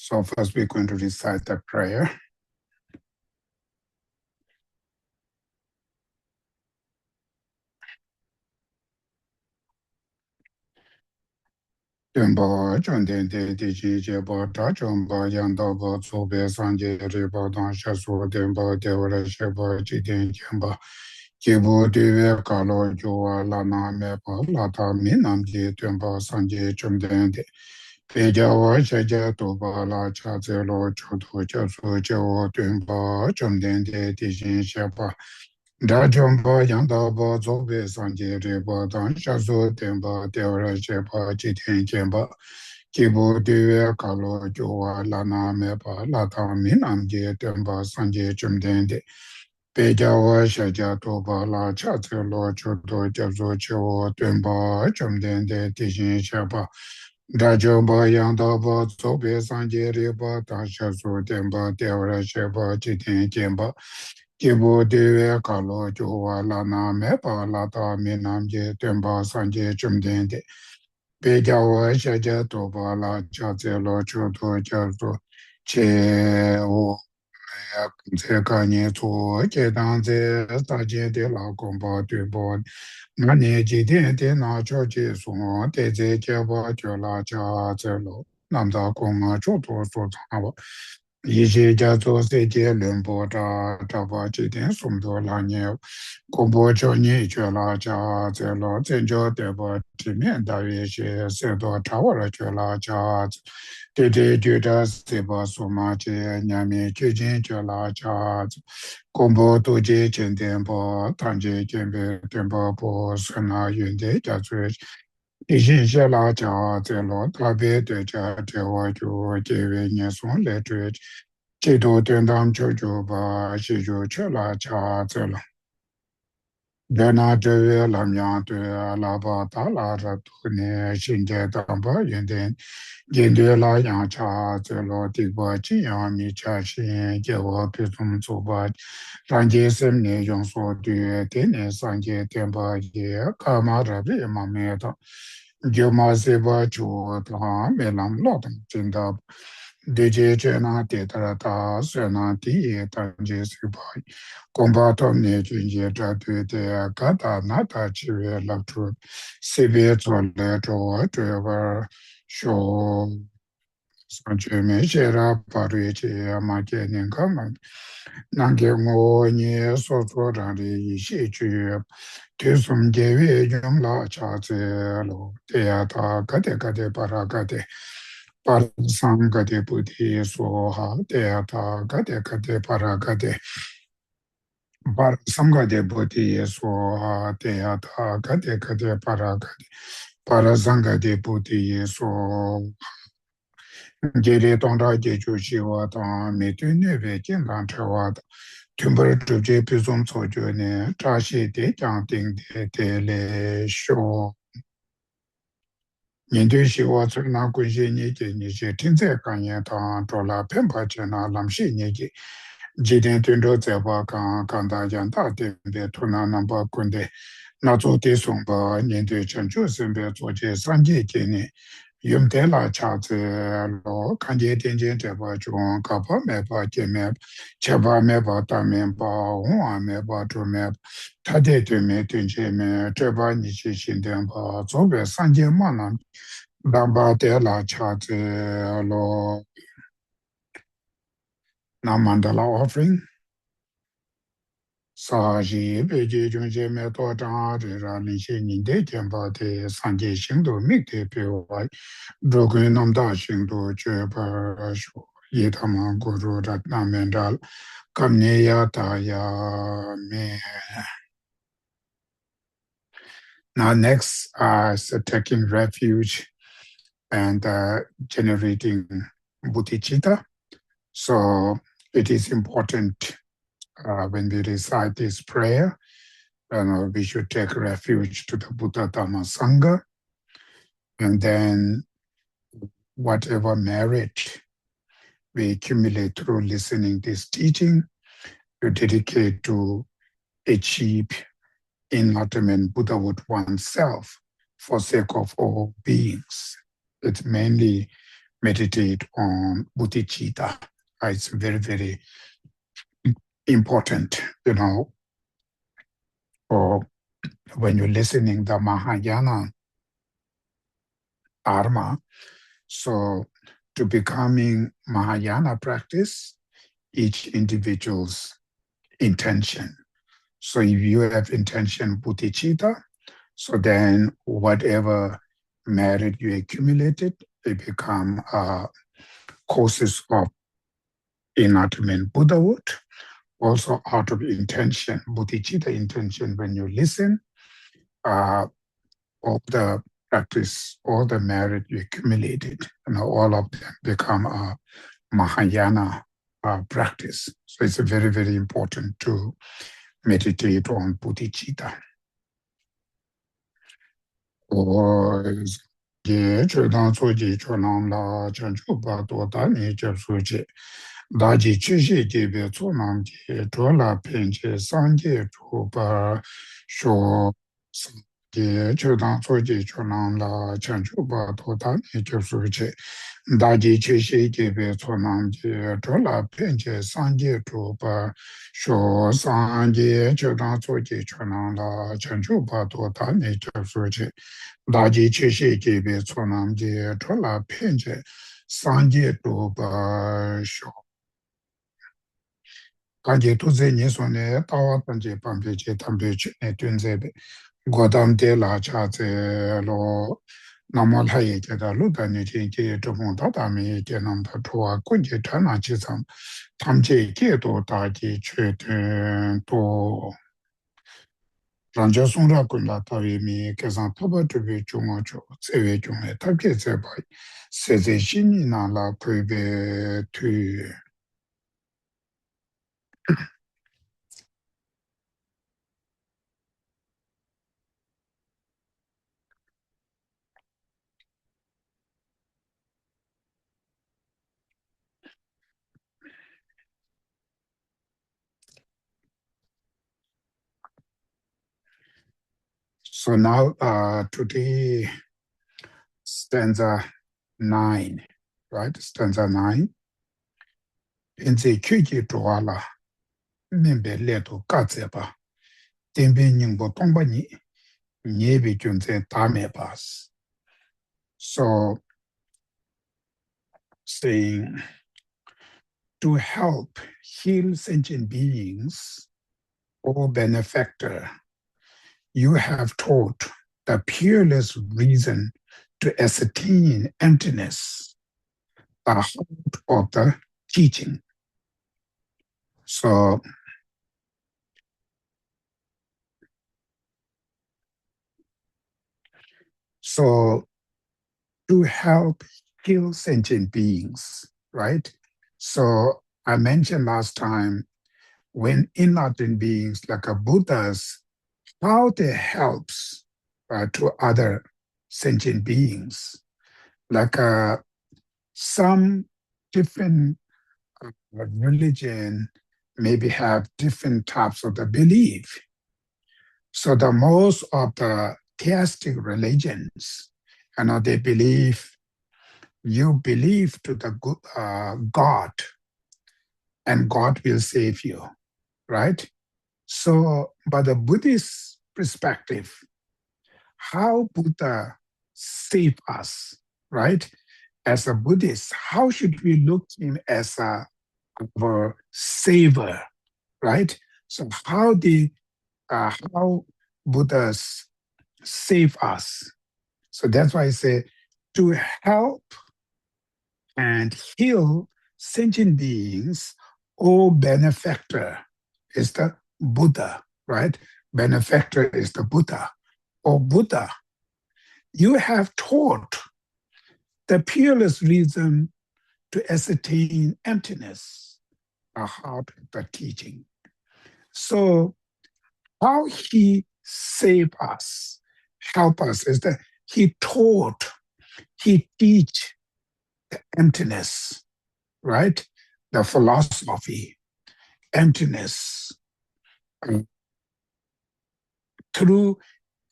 So first we're going to recite the prayer. Tenpa chonten te te chi che pa ta chonpa yang ta pa tso pe san je re pa tang sha su tenpa te wara she pa chi ten chen pa che po te we ka lo jo wa la na me pa la ta mi nam je tenpa san je chom ten te pe ja wa she ja to pa la cha ze lo cho to cha su che wo tenpa chom ten te te shin she pa da chompa yang ta pa tso pe san je re pa tang sha su tenpa te wara she pa chi ten chen pa Kibu diwe kalo jowa lana mepa lata minam je tenpa sanje chumdende. Peja wa shaja toba la chatse lo choto jabzo chewo tenpa chumdende tishin shapa. Dajo ba yang daba zobe sanje riba tasha su tenpa devra shepa chiten jenpa. Kibu diwe kalo jowa lana mepa lata minam je tenpa sanje chumdende. Bejawa shaja toba la cha tse lo cho to cha to che wo ya tse ka nye tso che dang tse ta je de la gong pa tu bo na ne ji de de na cho che su de tse che ba cho la cha tse lo nam da gong ma cho to so cha ba yi che ja zo se je lun bo da da ba ji de sum do la nye gong bo cho nye cho la cha tse lo tse jo de ba ti mian da ye she se do cha wa la cho la cha de de ju da se ba su ma che nya mi che jin cho la cha gong bo du je chen den bo tan je chen be den bo bo sun na yun de ja zui 一心些拉家在老大别的家在我就这位年送来这这都等当舅舅吧，是就去拉家在了。在那这位老娘对老爸打拉着多年，现在当把原点，现在老杨家在老地方这样米家先叫我别这么做吧，上街生年用说的，天天上街天把也干嘛这别嘛没的。就嘛是把就他没啷老的真的，对这这那点的他虽然第一，但就是把恐怕他们军业这对的，各大那大职业拉出，随便做来做，这个说。上去没些了，把这些嘛给人看嘛，能给我你所做上的一些去，对送给we用了车子咯，对呀，他个把他把上个不提说哈，对呀，他把他把上个不提说哈，对呀，他把他把上个不提说。제리 동다 제주시와 다 메드네베健康 차와다 tumbar tuje pizom sojo ne tashi de jang ding de le sho nian de shi wa zhe na gun xie ni ji ni xie tin zai gan yan tang zhou la pen pa chen na lam shi ni ji ji dian dun zhou zai ba gang gang da yan da de de tu na nan ba gun de na zhou de song ba nian de chen zhu sen be zuo jie san jie ji ni yum de la cha zi lo kan jie dian jian zhe ba zhong ka pa me pa jie me che pa me pa da me pa hong a me pa zhu me ta de de me dun jie me zhe pa ni xi xin dian pa zuo be san jie ma nan dan ba de la cha zi lo na mandala offering sa ji bei ji zhong jie me duo zhang zhi ra lin xie nin de jian ba de san jie xing du mi de bi wai如果那么大程度绝不说，一他们过入的那面的，今年呀大呀没。Now next is taking refuge and generating bodhicitta. So it is important when we recite this prayer, we should take refuge to the Buddha Dhamma Sangha, and then whatever merit we accumulate through listening this teaching, to dedicate to achieve enlightenment Buddhahood oneself for sake of all beings. It's mainly meditate on bodhicitta. It's very, very important, for when you're listening the Mahayana Dharma. So to becoming Mahayana practice, each individual's intention. So if you have intention bodhicitta, so then whatever merit you accumulated, it become causes of enlightenment Buddhahood. Also out of intention, bodhicitta intention, when you listen, uh, all the practice, all the merit you accumulated, all of them become a Mahayana practice. So it's very, very important to meditate on bodhicitta. Or ye chodan soji chonam la chanchu ba do da ni je suji da ji chi shi ji be chonam ji do la pen je san je chu ba sho ye chodan soji chonam la chanchu ba do da ni je suji da ji chi shi ji be chonam ji do la pen je san je chu ba sho san je chodan soji chonam la chanchu ba do da ni je suji 다지 최시 계배 초남제 돌아 편제 상제 도바쇼 가제 도제니 손에 따왔던제 밤배제 담배제 튼제베 고담데 라차제로 나몰하ye 게다로 다니제 조금 다다미 게남다 도와 군제 타나치상 탐제 게도 다지 최든 또 rāñcā sōng rā kūndā tāwī mī kēsāng tāpa tūpī chūngā chū, tsēwē chūngā, tāpkē tsēpā, sēzē shīnī nā lā pūpē tū. So now, today, stanza 9, right? Stanza 9. In the kyūjī tuwa lā, mīmbē lē tu kā tsēpā, tēmbē nyingbo tōngba nī, nyēbē kyuñzē tāmē pās. So, saying, to help heal sentient beings, or benefactor, you have taught the peerless reason to ascertain emptiness, the heart of the teaching. So, to help heal sentient beings, right? So I mentioned last time, when enlightened beings like a Buddhas, how they helps to other sentient beings, like some different religion maybe have different types of the belief. So the most of the theistic religions, they believe you believe to the God, and God will save you, right? So, by the Buddhist perspective, how Buddha save us, right? As a Buddhist, how should we look at him as our savior, right? So how Buddhas save us? So that's why I say to help and heal sentient beings, or benefactor is the Buddha, right? Benefactor is the Buddha. Or Buddha, you have taught the peerless reason to ascertain emptiness, the heart of the teaching. So how he saved us, help us, is that he taught, he teach the emptiness, right? The philosophy, emptiness, through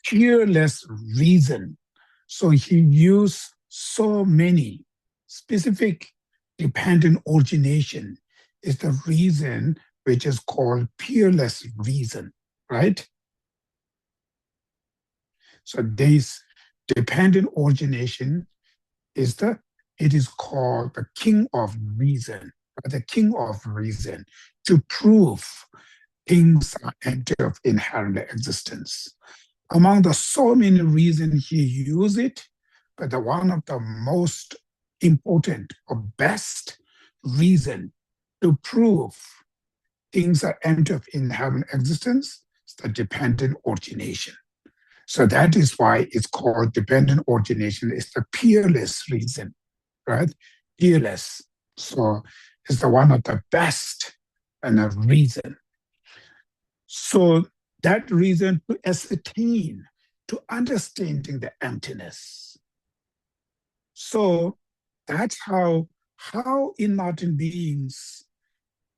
peerless reason. So he used so many specific dependent origination is the reason which is called peerless reason, right? So this dependent origination is it is called the king of reason, the king of reason, to prove things are empty of inherent existence. Among the so many reasons he used it, but the one of the most important or best reason to prove things are empty of inherent existence is the dependent origination. So that is why it's called dependent origination. It's the peerless reason, right? Peerless. So it's the one of the best and a reason. So that reason to ascertain, to understanding the emptiness. So that's how enlightened beings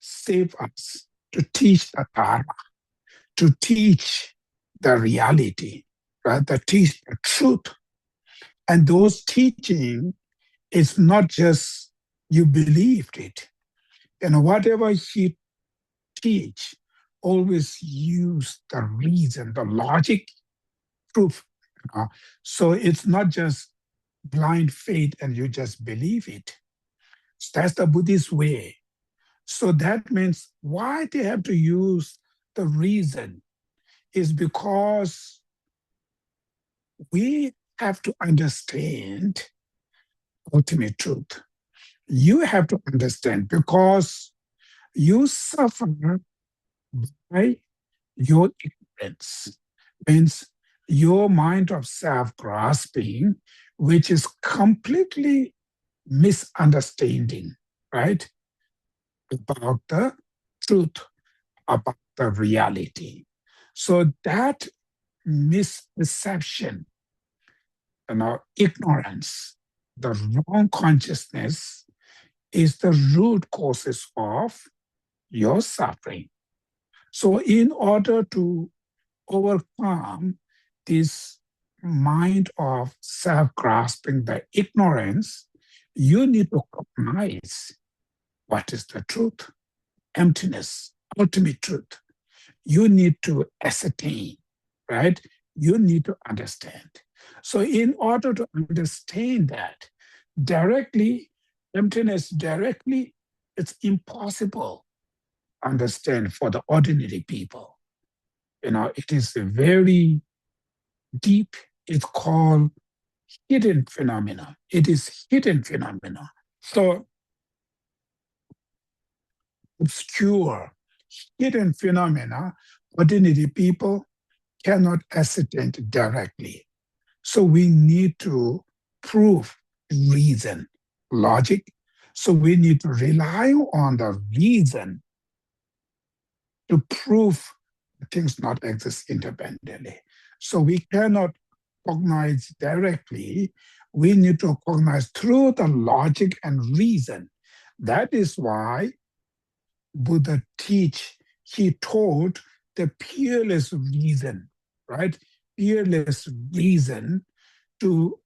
save us to teach the Dharma, to teach the reality, right? To teach the truth. And those teaching is not just you believed it. And whatever he teach, always use the reason, the logic, proof. So it's not just blind faith and you just believe it. That's the Buddhist way. So that means why they have to use the reason is because we have to understand ultimate truth. You have to understand because you suffer by your ignorance, means your mind of self-grasping, which is completely misunderstanding, right, about the truth, about the reality. So that misperception, ignorance, the wrong consciousness is the root causes of your suffering. So in order to overcome this mind of self-grasping, the ignorance, you need to recognize what is the truth, emptiness, ultimate truth. You need to ascertain, right? You need to understand. So in order to understand that directly, emptiness directly, it's impossible to understand for the ordinary people. It is a very deep, it's called hidden phenomena. It is hidden phenomena. So obscure, hidden phenomena, ordinary people cannot ascertain directly. So we need to prove reason, logic. So we need to rely on the reason to prove things not exist independently. So we cannot cognize directly. We need to cognize through the logic and reason. That is why Buddha he taught the peerless reason, right? Peerless reason to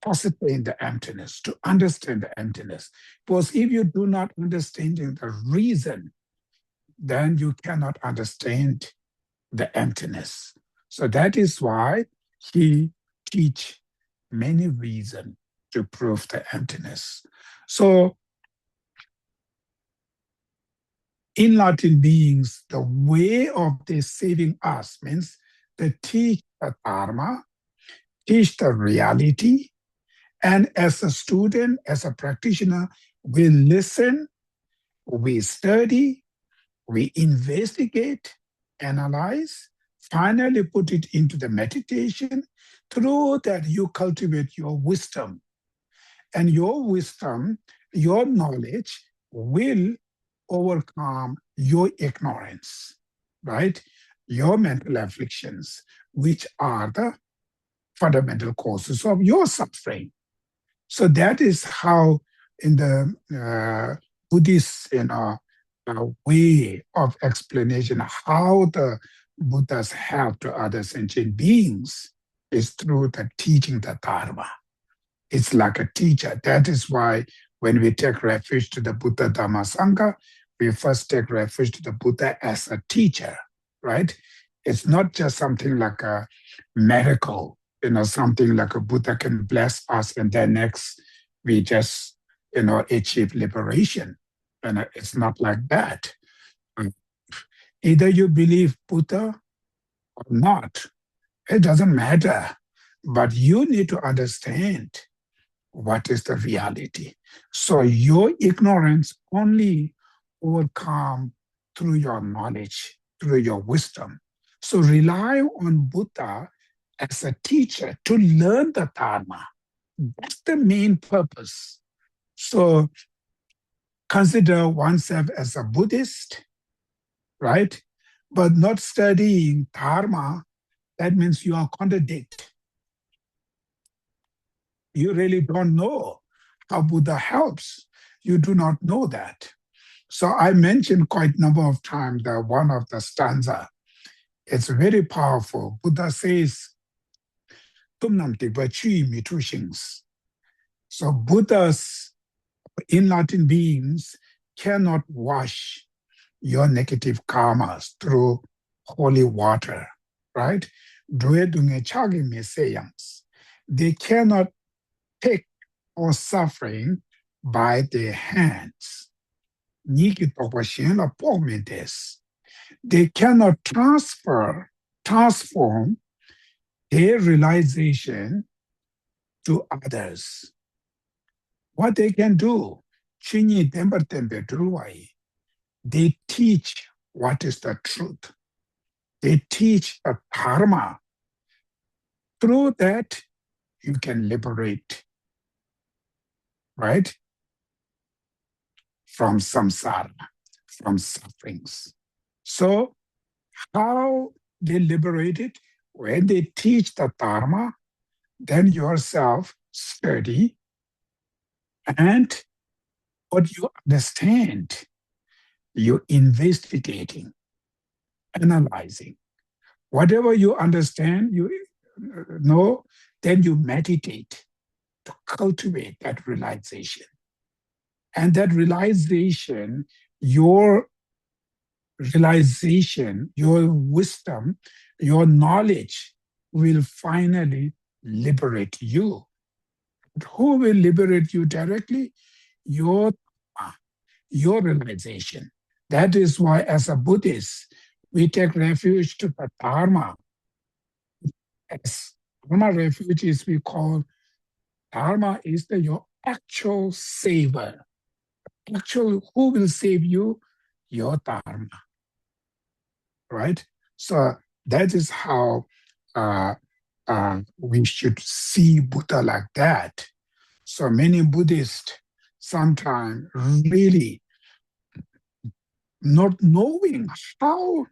ascertain the emptiness, to understand the emptiness. Because if you do not understand the reason, then you cannot understand the emptiness. So that is why he teach many reasons to prove the emptiness. So enlightened beings, the way of they saving us means they teach the Dharma, teach the reality, and as a student, as a practitioner, we listen, we study, we investigate, analyze, finally put it into the meditation. Through that, you cultivate your wisdom. And your wisdom, your knowledge will overcome your ignorance, right? Your mental afflictions, which are the fundamental causes of your suffering. So that is how, in the Buddhist, way of explanation, how the Buddha's help to other sentient beings is through the teaching the Dharma. It's like a teacher. That is why when we take refuge to the Buddha Dhamma Sangha, we first take refuge to the Buddha as a teacher, right? It's not just something like a medical, something like a Buddha can bless us and then next we just, achieve liberation. And it's not like that. Either you believe Buddha or not, it doesn't matter. But you need to understand what is the reality. So your ignorance only will come through your knowledge, through your wisdom. So rely on Buddha as a teacher to learn the Dharma. That's the main purpose. So consider oneself as a Buddhist, right? But not studying Dharma, that means you are contradict. You really don't know how Buddha helps. You do not know that. So I mentioned quite a number of times that one of the stanza, it's very powerful. Buddha says, Tumnam tiba chui mitu shings. So Buddhas, enlightened beings, cannot wash your negative karmas through holy water, right? They cannot take our suffering by their hands. They cannot transform their realization to others. What they can do, they teach what is the truth. They teach a dharma. Through that, you can liberate, right? From samsara, from sufferings. So how they liberate it? When they teach the dharma, then yourself study and what you understand, you're investigating, analyzing. Whatever you understand, you know, then you meditate to cultivate that realization. And that realization, your wisdom, your knowledge will finally liberate you. But who will liberate you directly? Your realization. That is why, as a Buddhist, we take refuge to the Dharma. As Dharma refuge is, we call Dharma is your actual saver. Actually, who will save you? Your Dharma. Right? So that is how we should see Buddha like that. So many Buddhists sometimes really not knowing how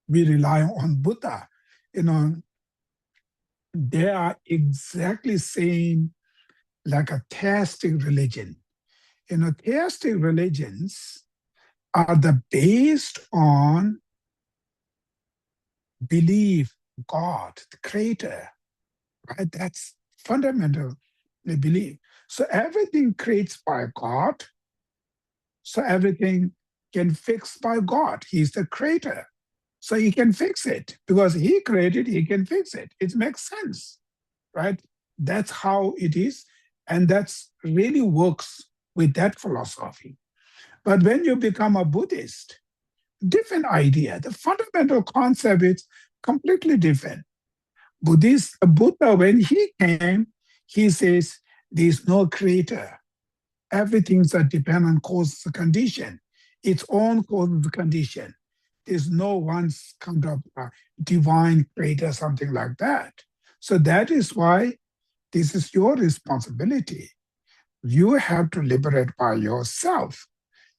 we rely on Buddha. They are exactly saying like a theistic religion. Theistic religions are based on belief, God, the creator, right? That's fundamental belief. So everything creates by God. So everything can fix by God. He's the creator. So he can fix it because he created, he can fix it. It makes sense, right? That's how it is. And that's really works with that philosophy. But when you become a Buddhist, different idea. The fundamental concept is completely different. Buddha, when he came, he says, there's no creator. Everything's a dependent cause condition, its own cause condition. There's no one kind of divine creator, something like that. So that is why this is your responsibility. You have to liberate by yourself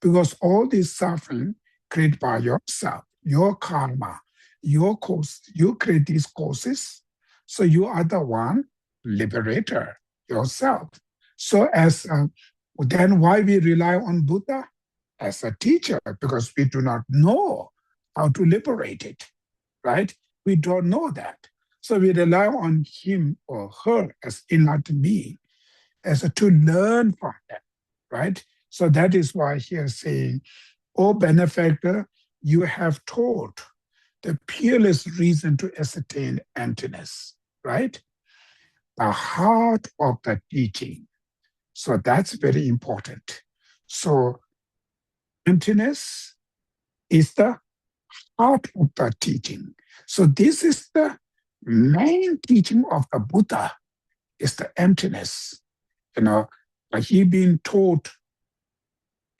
because all this suffering created by yourself, your karma, your cause, you create these causes. So you are the one liberator yourself. So then why we rely on Buddha as a teacher? Because we do not know how to liberate it, right? We don't know that. So we rely on him or her as enlightened being as to learn from them, right? So that is why he is saying, O benefactor, you have taught the peerless reason to ascertain emptiness, right? The heart of the teaching. So that's very important. So emptiness is the heart of the teaching. So this is the main teaching of the Buddha, is the emptiness. He being taught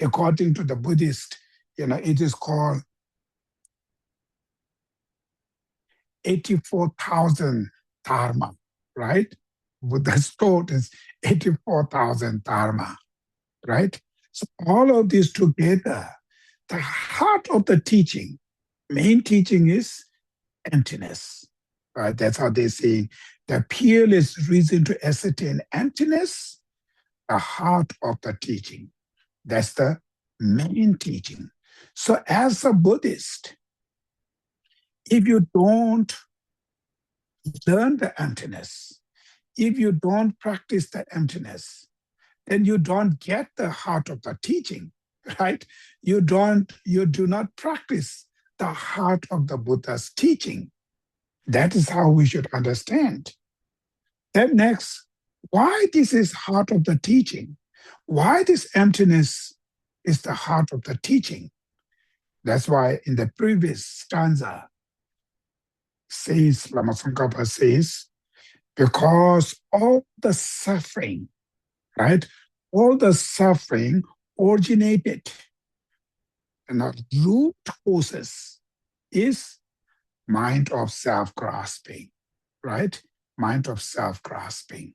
according to the Buddhist, it is called 84,000 dharma, right? Buddha's taught is 84,000 dharma, right? So all of these together, the heart of the teaching, main teaching is emptiness, right? That's how they say the peerless reason to ascertain emptiness, the heart of the teaching. That's the main teaching. So as a Buddhist, if you don't learn the emptiness, if you don't practice the emptiness, then you don't get the heart of the teaching, right? You do not practice the heart of the Buddha's teaching. That is how we should understand. Then next, why this is heart of the teaching? Why this emptiness is the heart of the teaching? That's why in the previous stanza, Lama Tsongkhapa says, because all the suffering, right? All the suffering originated, and the root causes is mind of self-grasping, right? Mind of self-grasping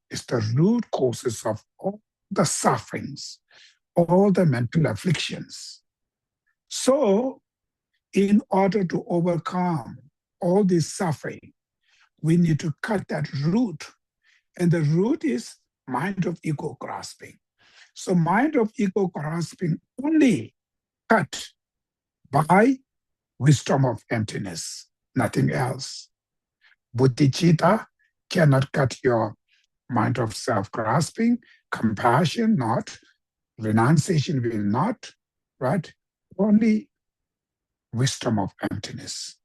is the root causes of all the sufferings, all the mental afflictions. So, in order to overcome all this suffering, we need to cut that root. And the root is mind of ego grasping. So mind of ego grasping only cut by wisdom of emptiness, nothing else. Bodhicitta cannot cut your mind of self-grasping, compassion not, renunciation will not, right? Only wisdom of emptiness.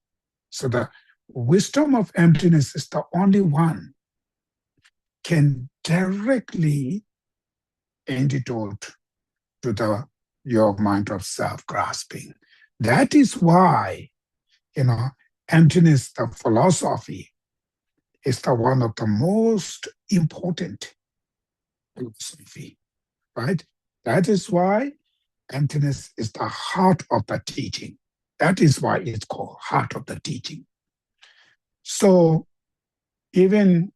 So the wisdom of emptiness is the only one can directly antidote to your mind of self-grasping. That is why, emptiness, the philosophy, is the one of the most important philosophy, right? That is why emptiness is the heart of the teaching. That is why it's called heart of the teaching. So even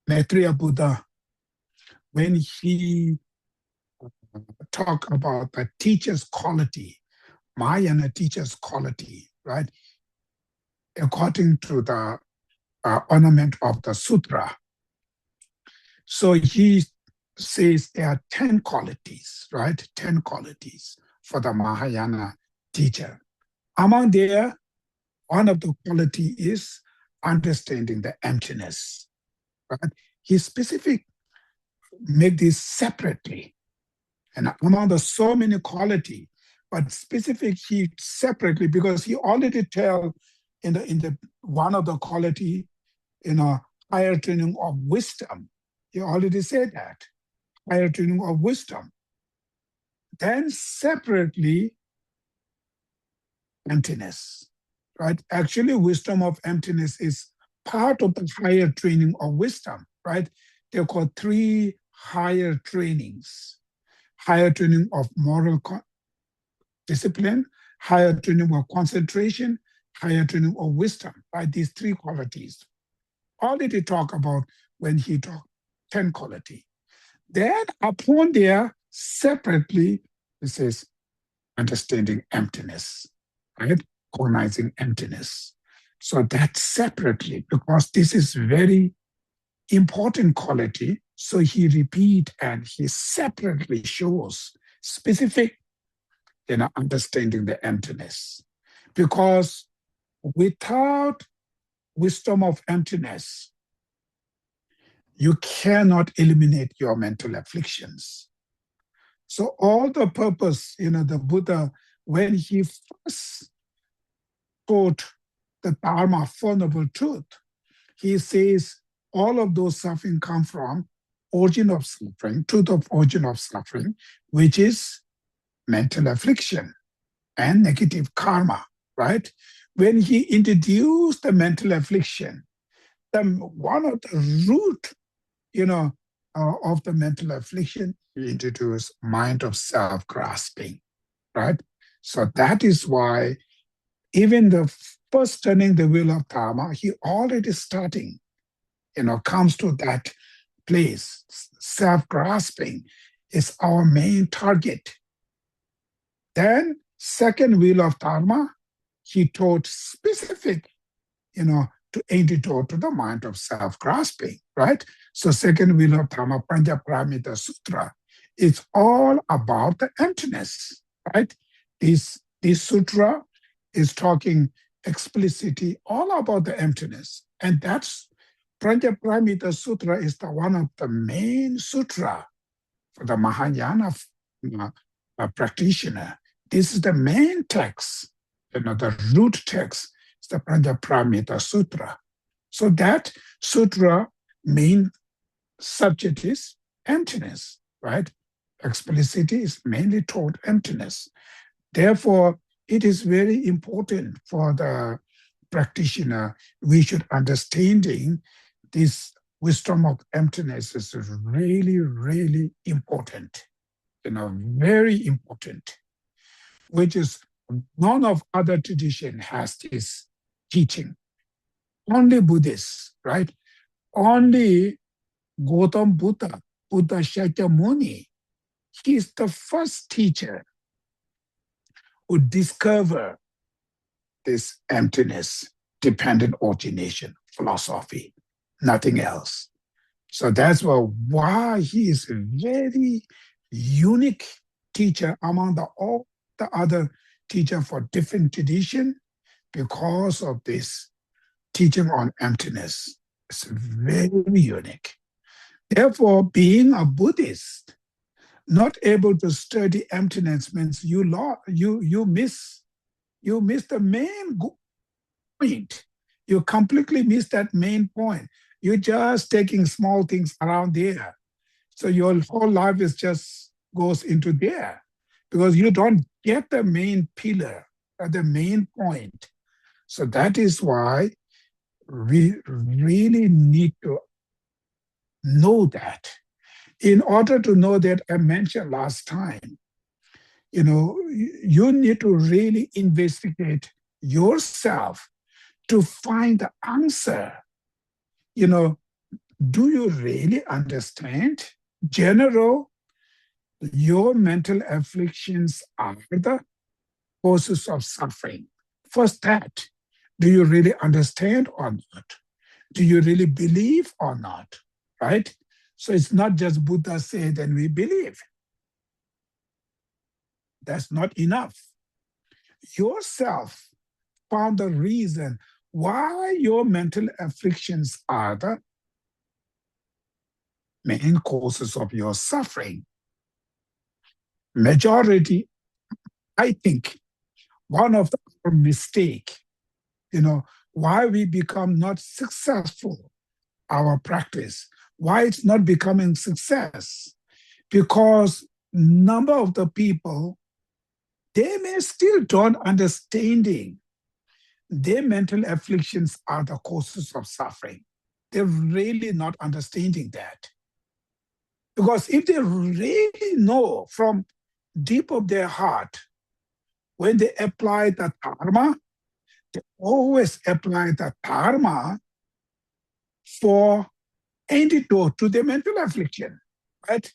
Maitreya Buddha, when he talked about the teacher's quality, Mahayana teacher's quality, right? According to the ornament of the sutra. So he says there are 10 qualities, right? 10 qualities for the Mahayana teacher. Among there, one of the quality is understanding the emptiness, right? He specific make this separately. And among the so many quality, but specific he separately, because he already tell in the one of the quality, higher training of wisdom. He already said that, higher training of wisdom. Then separately, emptiness, right? Actually, wisdom of emptiness is part of the higher training of wisdom, right? They're called 3 higher trainings. Higher training of moral discipline, higher training of concentration, higher training of wisdom, right? These 3 qualities. Already talk about when he talked 10 quality. Then upon there, separately, it says understanding emptiness, right? Cognizing emptiness. So that separately, because this is very important quality, so he repeat and he separately shows specific, understanding the emptiness. Because Without wisdom of emptiness, you cannot eliminate your mental afflictions. So all the purpose, the Buddha, when he first taught the Dharma, Four Noble Truth, he says all of those suffering come from origin of suffering, truth of origin of suffering, which is mental affliction and negative karma, right? When he introduced the mental affliction, one of the root, of the mental affliction, he introduced mind of self-grasping, right? So that is why even the first turning the wheel of Dharma, he already starting, comes to that place. Self-grasping is our main target. Then second wheel of Dharma, he taught specific, to antidote to the mind of self-grasping, right? So second wheel of Dharma, Panchaparamita Sutra, it's all about the emptiness, right? This sutra is talking explicitly all about the emptiness. And that's Panchaparamita Sutra is one of the main sutra for the Mahayana practitioner. This is the main text, the root text is the Panchaparamita Sutra. So that sutra main subject is emptiness, right? Explicitity is mainly toward emptiness. Therefore, it is very important for the practitioner. We should understanding this wisdom of emptiness is really, really important, very important, which is none of other tradition has this teaching. Only Buddhists, right? Only Gautam Buddha, Buddha Shakyamuni, he is the first teacher who discovered this emptiness, dependent origination philosophy, nothing else. So that's why he is a very unique teacher among all the other teachers for different tradition because of this teaching on emptiness. It's very unique. Therefore, being a Buddhist, not able to study emptiness means you miss the main point. You completely miss that main point. You're just taking small things around there. So your whole life is just goes into there because you don't get the main pillar or the main point. So that is why we really need to know that. In order to know that, I mentioned last time, you need to really investigate yourself to find the answer. Do you really understand? General, your mental afflictions are the causes of suffering. First that, do you really understand or not? Do you really believe or not? Right? So it's not just Buddha said and we believe. That's not enough. Yourself found the reason why your mental afflictions are the main causes of your suffering. Majority, I think, one of the mistake, why we become not successful, our practice, why it's not becoming success, because number of the people, they may still don't understanding their mental afflictions are the causes of suffering. They're really not understanding that. Because if they really know from deep of their heart, when they apply the dharma, they always apply the dharma for antidote to their mental affliction, right?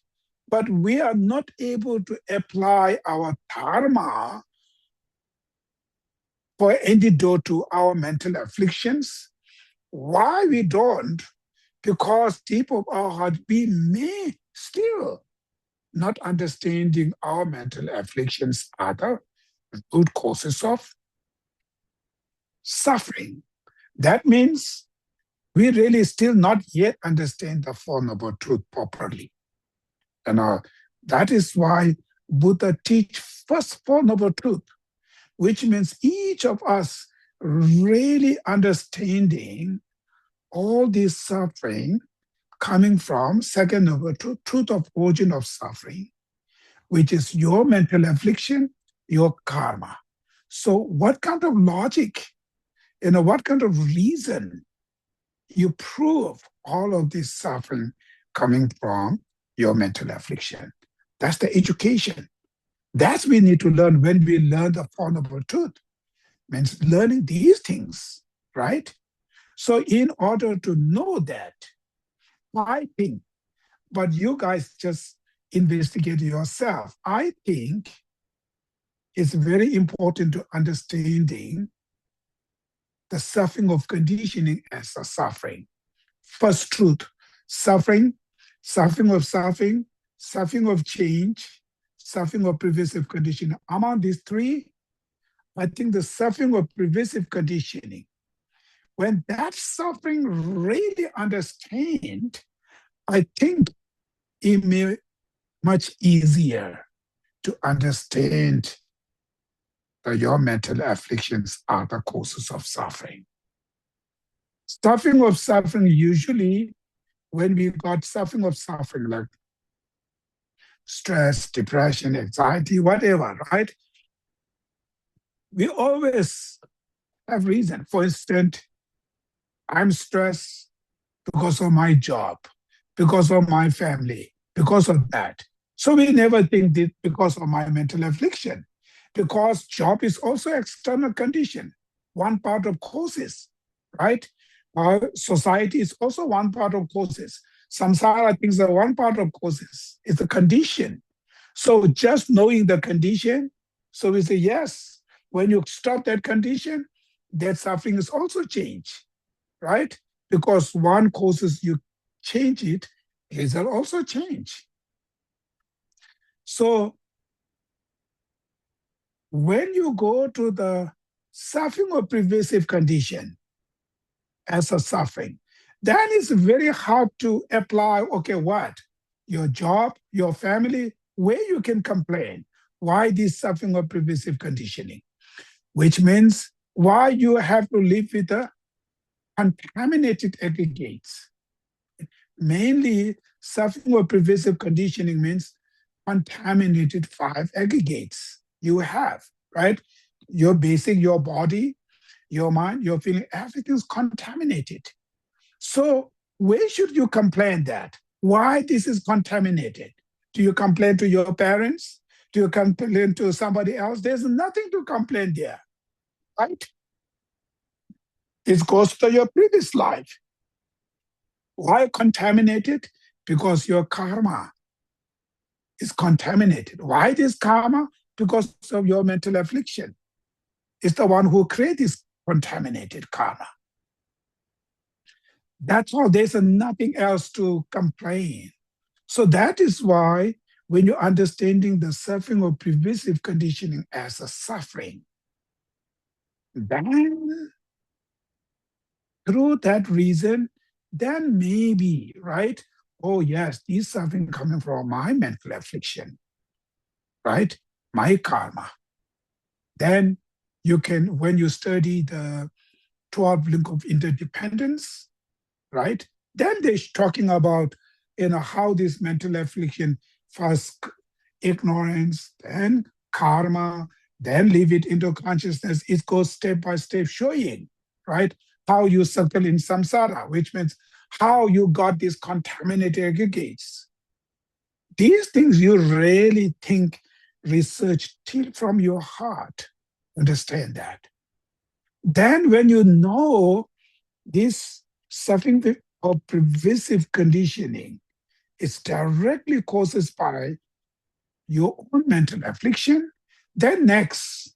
But we are not able to apply our dharma for antidote to our mental afflictions. Why we don't? Because deep of our heart, we may still not understanding our mental afflictions are the root causes of suffering. That means we really still not yet understand the Four Noble Truths properly. And that is why Buddha teach first Four Noble Truths, which means each of us really understanding all this suffering coming from second noble truth, truth of origin of suffering, which is your mental affliction, your karma. So what kind of logic, what kind of reason you prove all of this suffering coming from your mental affliction? That's the education. That's we need to learn when we learn the Four Noble Truth. Means learning these things, right? So in order to know that, I think, but you guys just investigate yourself. I think it's very important to understanding the suffering of conditioning as a suffering. First truth, suffering, suffering of suffering, suffering of change, suffering of pervasive conditioning. Among these three, I think the suffering of pervasive conditioning, when that suffering really understand, I think it may much easier to understand that your mental afflictions are the causes of suffering. Suffering of suffering, usually when we got suffering of suffering, like stress, depression, anxiety, whatever, right? We always have reason. For instance, I'm stressed because of my job, because of my family, because of that. So we never think that because of my mental affliction, because job is also external condition, one part of causes, right? Our society is also one part of causes. Samsara things are one part of causes. It's a condition. So just knowing the condition, so we say, yes, when you stop that condition, that suffering is also changed, right? Because one causes you change it, result also change. So when you go to the suffering of pervasive condition as a suffering, then it's very hard to apply, okay, what? Your job, your family, where you can complain. Why this suffering of pervasive conditioning? Which means why you have to live with the contaminated aggregates. Mainly, suffering of pervasive conditioning means contaminated 5 aggregates you have, right? Your basic, your body, your mind, your feeling, everything's contaminated. So where should you complain that? Why this is contaminated? Do you complain to your parents? Do you complain to somebody else? There's nothing to complain there, right? It goes to your previous life. Why contaminated? Because your karma is contaminated. Why this karma? Because of your mental affliction. It's the one who creates this contaminated karma. That's all. There's nothing else to complain. So that is why when you're understanding the suffering of pervasive conditioning as a suffering, then through that reason, then maybe, right? Oh, yes, this suffering coming from my mental affliction, right? My karma. Then you can, when you study the 12 link of interdependence, right? Then they're talking about, how this mental affliction, first ignorance, then karma, then leave it into consciousness. It goes step by step showing, right? How you circle in samsara, which means how you got these contaminated aggregates. These things you really think, research till from your heart. Understand that. Then when you know this suffering of pervasive conditioning is directly caused by your own mental affliction, then next,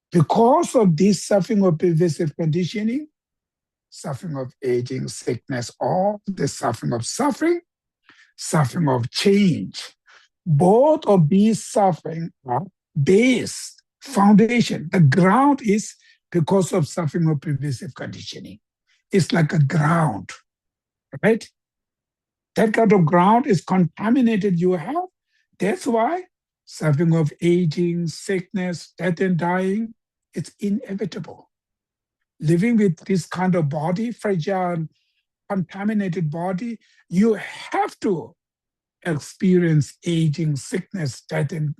because of this suffering of pervasive conditioning, suffering of aging, sickness, or the suffering of change, both of these suffering are based, foundation. The ground is because of suffering of pervasive conditioning. It's like a ground, right? That kind of ground is contaminated you have. That's why suffering of aging, sickness, death and dying, it's inevitable. Living with this kind of body, fragile, contaminated body, you have to experience aging, sickness, death and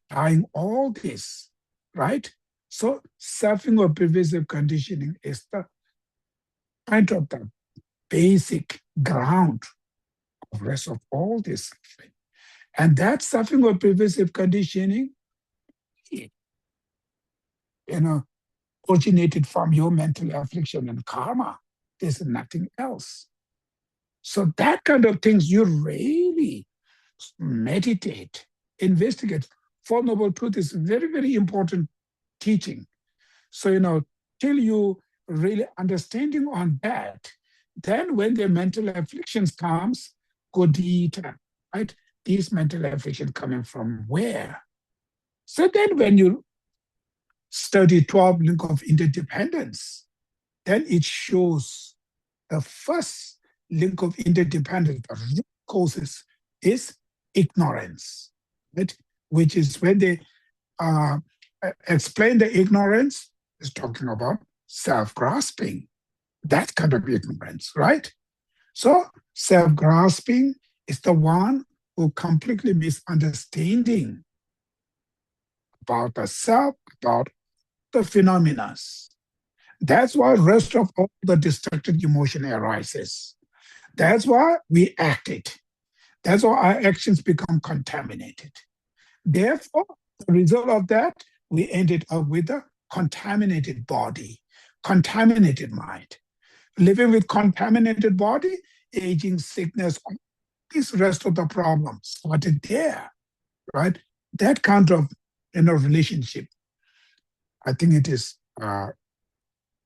dying, all this, right? So suffering of pervasive conditioning is the kind of the basic ground of rest of all this suffering. And that suffering of pervasive conditioning, you know, originated from your mental affliction and karma. There's nothing else. So that kind of things you really meditate, investigate. Four Noble Truth is very, very important teaching. So, till you really understanding on that, then when the mental afflictions comes, go deeper, right? These mental afflictions coming from where? So then when you study 12 link of interdependence, then it shows the first link of interdependence, the root causes is ignorance, right? Which is when they explain the ignorance, is talking about self-grasping, that kind of ignorance, right? So self-grasping is the one who completely misunderstanding about the self, about the phenomena. That's why rest of all the destructive emotion arises. That's why we act it. That's why our actions become contaminated. Therefore, the result of that, we ended up with a contaminated body, contaminated mind. Living with contaminated body, aging, sickness, this rest of the problems started there, right? That kind of relationship, I think it is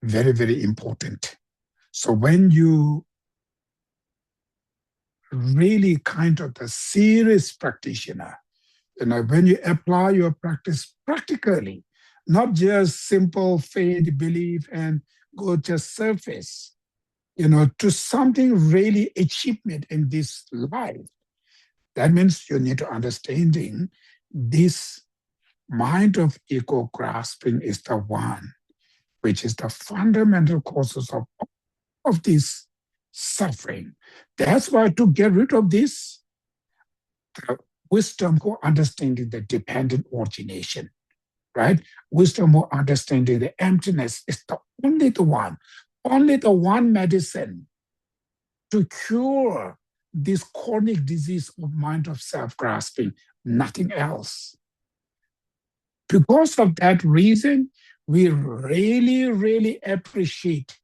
very, very important. So when you really kind of the serious practitioner, when you apply your practice practically, not just simple faith, belief, and go just surface, to something really achievement in this life. That means you need to understanding this mind of ego grasping is the one which is the fundamental causes of this suffering. That's why to get rid of this, the wisdom who understanding the dependent origination, right? Wisdom who understanding the emptiness is only the one medicine to cure this chronic disease of mind of self-grasping, nothing else. Because of that reason, we really, really appreciate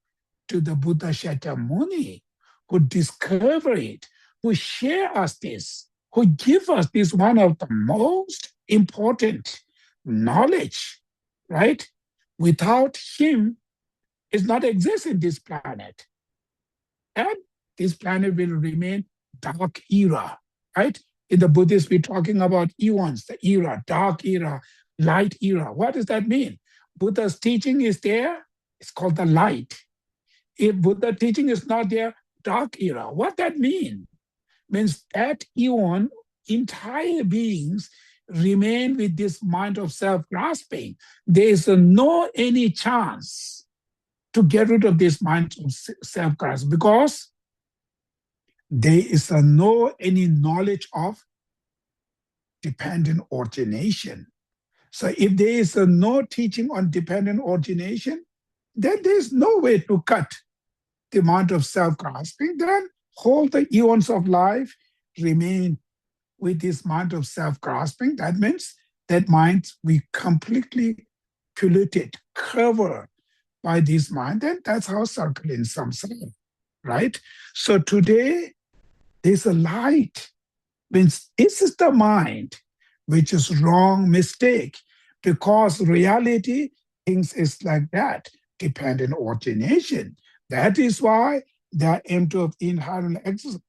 to the Buddha Shakyamuni who discovered it, who share us this, who give us this one of the most important knowledge, right? Without him, it's not exist in this planet. And this planet will remain dark era, right? In the Buddhist, we're talking about eons, the era, dark era, light era. What does that mean? Buddha's teaching is there, it's called the light. If Buddha teaching is not there, dark era. What that mean? Means that eon, entire beings remain with this mind of self-grasping. There is no any chance to get rid of this mind of self-grasping because there is no any knowledge of dependent origination. So if there is no teaching on dependent origination, then there's no way to cut the amount of self-grasping. Then all the eons of life remain with this mind of self-grasping. That means that mind we completely polluted, covered by this mind. And that's how circle in samsara, right? So today there's a light. Means this is the mind which is wrong, mistake, because reality, things is like that, dependent origination. That is why the empty of inherent existence.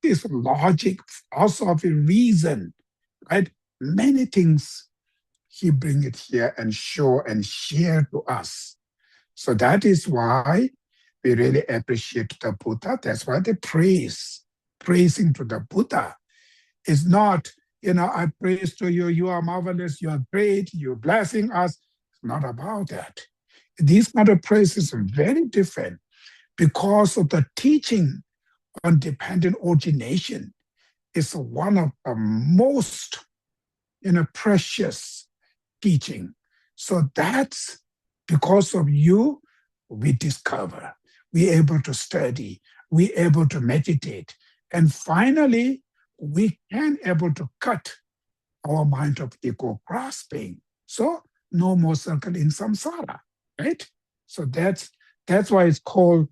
This logic, philosophy, reason, right? Many things he bring it here and show and share to us. So that is why we really appreciate the Buddha. That's why they praising to the Buddha. It's not, I praise to you, you are marvelous, you are great, you're blessing us. It's not about that. These kind of praises are very different because of the teaching on dependent origination is one of the most, precious teaching. So that's because of you, we discover, we're able to study, we're able to meditate. And finally, we can able to cut our mind of ego grasping. So no more circle in samsara, right? So that's why it's called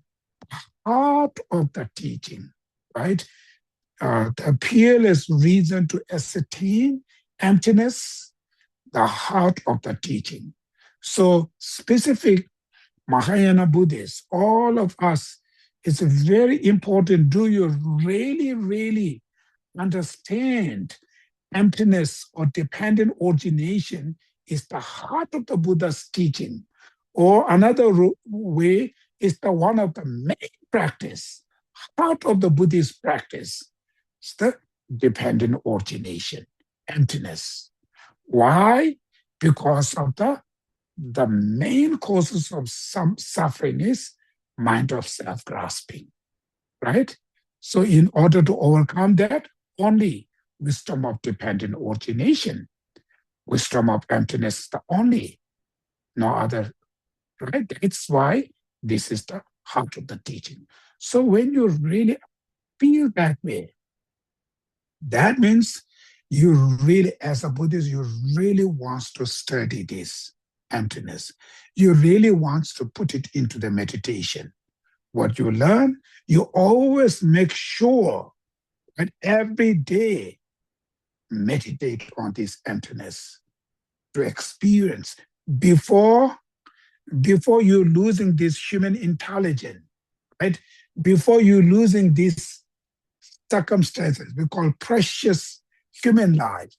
heart of the teaching, right? The peerless reason to ascertain emptiness, the heart of the teaching. So specific Mahayana Buddhists, all of us, it's very important. Do you really, really understand emptiness or dependent origination is the heart of the Buddha's teaching? Or another way is the one of the main practice, heart of the Buddhist practice. It's the dependent origination, emptiness. Why? Because of the main causes of some suffering is mind of self-grasping, right? So in order to overcome that, only wisdom of dependent origination, wisdom of emptiness is the only, no other, right? That's why this is the heart of the teaching. So when you really feel that way, that means you really, as a Buddhist, you really wants to study this emptiness. You really wants to put it into the meditation. What you learn, you always make sure that every day meditate on this emptiness to experience before you're losing this human intelligence, right? Before you're losing these circumstances we call precious human life,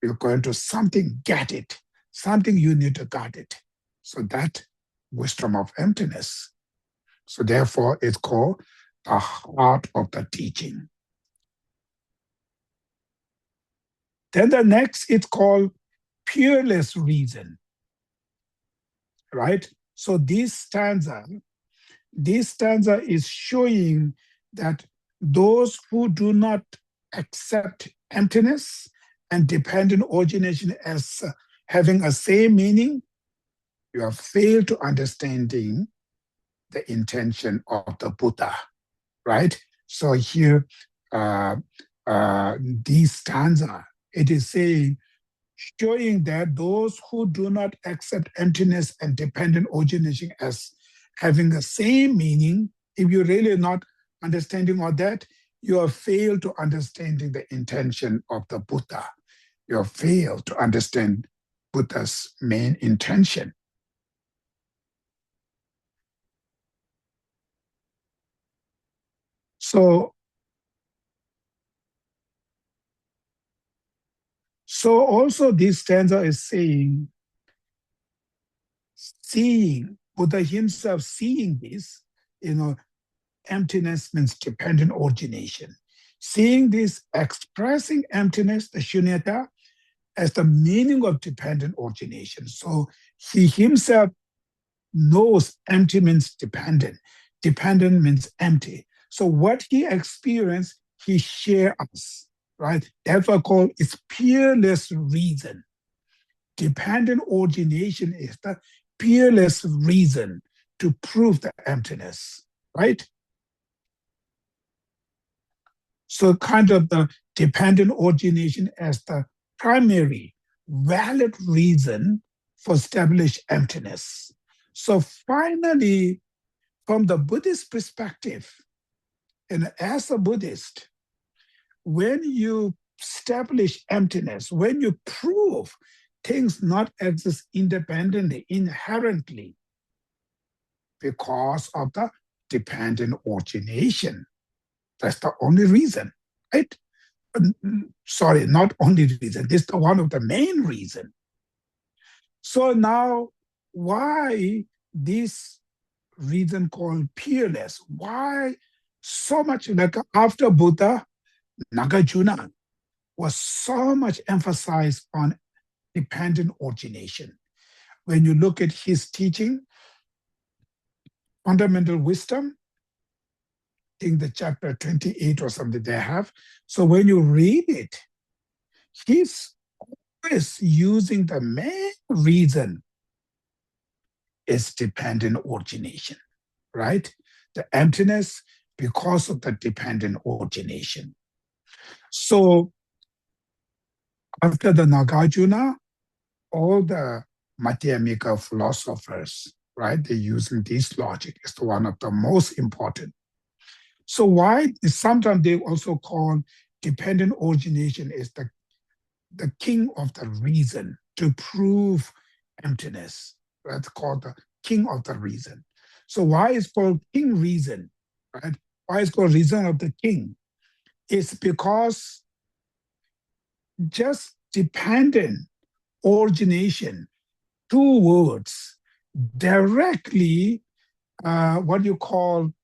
you're going to something get it, something you need to get it. So that wisdom of emptiness. So therefore, it's called the heart of the teaching. Then the next, it's called peerless reason, right? So this stanza is showing that those who do not accept emptiness and dependent origination as having a same meaning, you have failed to understanding the intention of the Buddha, right? So here, this stanza, it is saying, showing that those who do not accept emptiness and dependent origination as having the same meaning, if you're really not understanding all that, you have failed to understanding the intention of the Buddha. You have failed to understand Buddha's main intention. So also this stanza is saying, seeing, Buddha himself seeing this, emptiness means dependent origination. Seeing this, expressing emptiness, the shunyata, as the meaning of dependent origination. So he himself knows empty means dependent. Dependent means empty. So what he experienced, he shares us, right? That's what I call it's peerless reason. Dependent origination is the peerless reason to prove the emptiness, right? So kind of the dependent origination as the primary valid reason for established emptiness. So finally, from the Buddhist perspective, and as a Buddhist, when you establish emptiness, when you prove things not exist independently, inherently, because of the dependent origination, that's the only reason, right? Sorry, not only reason, this is one of the main reason. So now, why this reason called peerless. Why so much? Like after Buddha, Nagarjuna was so much emphasized on dependent origination. When you look at his teaching, fundamental wisdom, I think the chapter 28 or something they have. So when you read it, he's always using the main reason is dependent origination, right? The emptiness because of the dependent origination. So after the Nagarjuna, all the Madhyamika philosophers, right, they're using this logic. It's one of the most important. So why sometimes they also call dependent origination is the king of the reason to prove emptiness. That's called the king of the reason. So why is called king reason, right? Why is called reason of the king? It's because just dependent origination, two words, directly what you call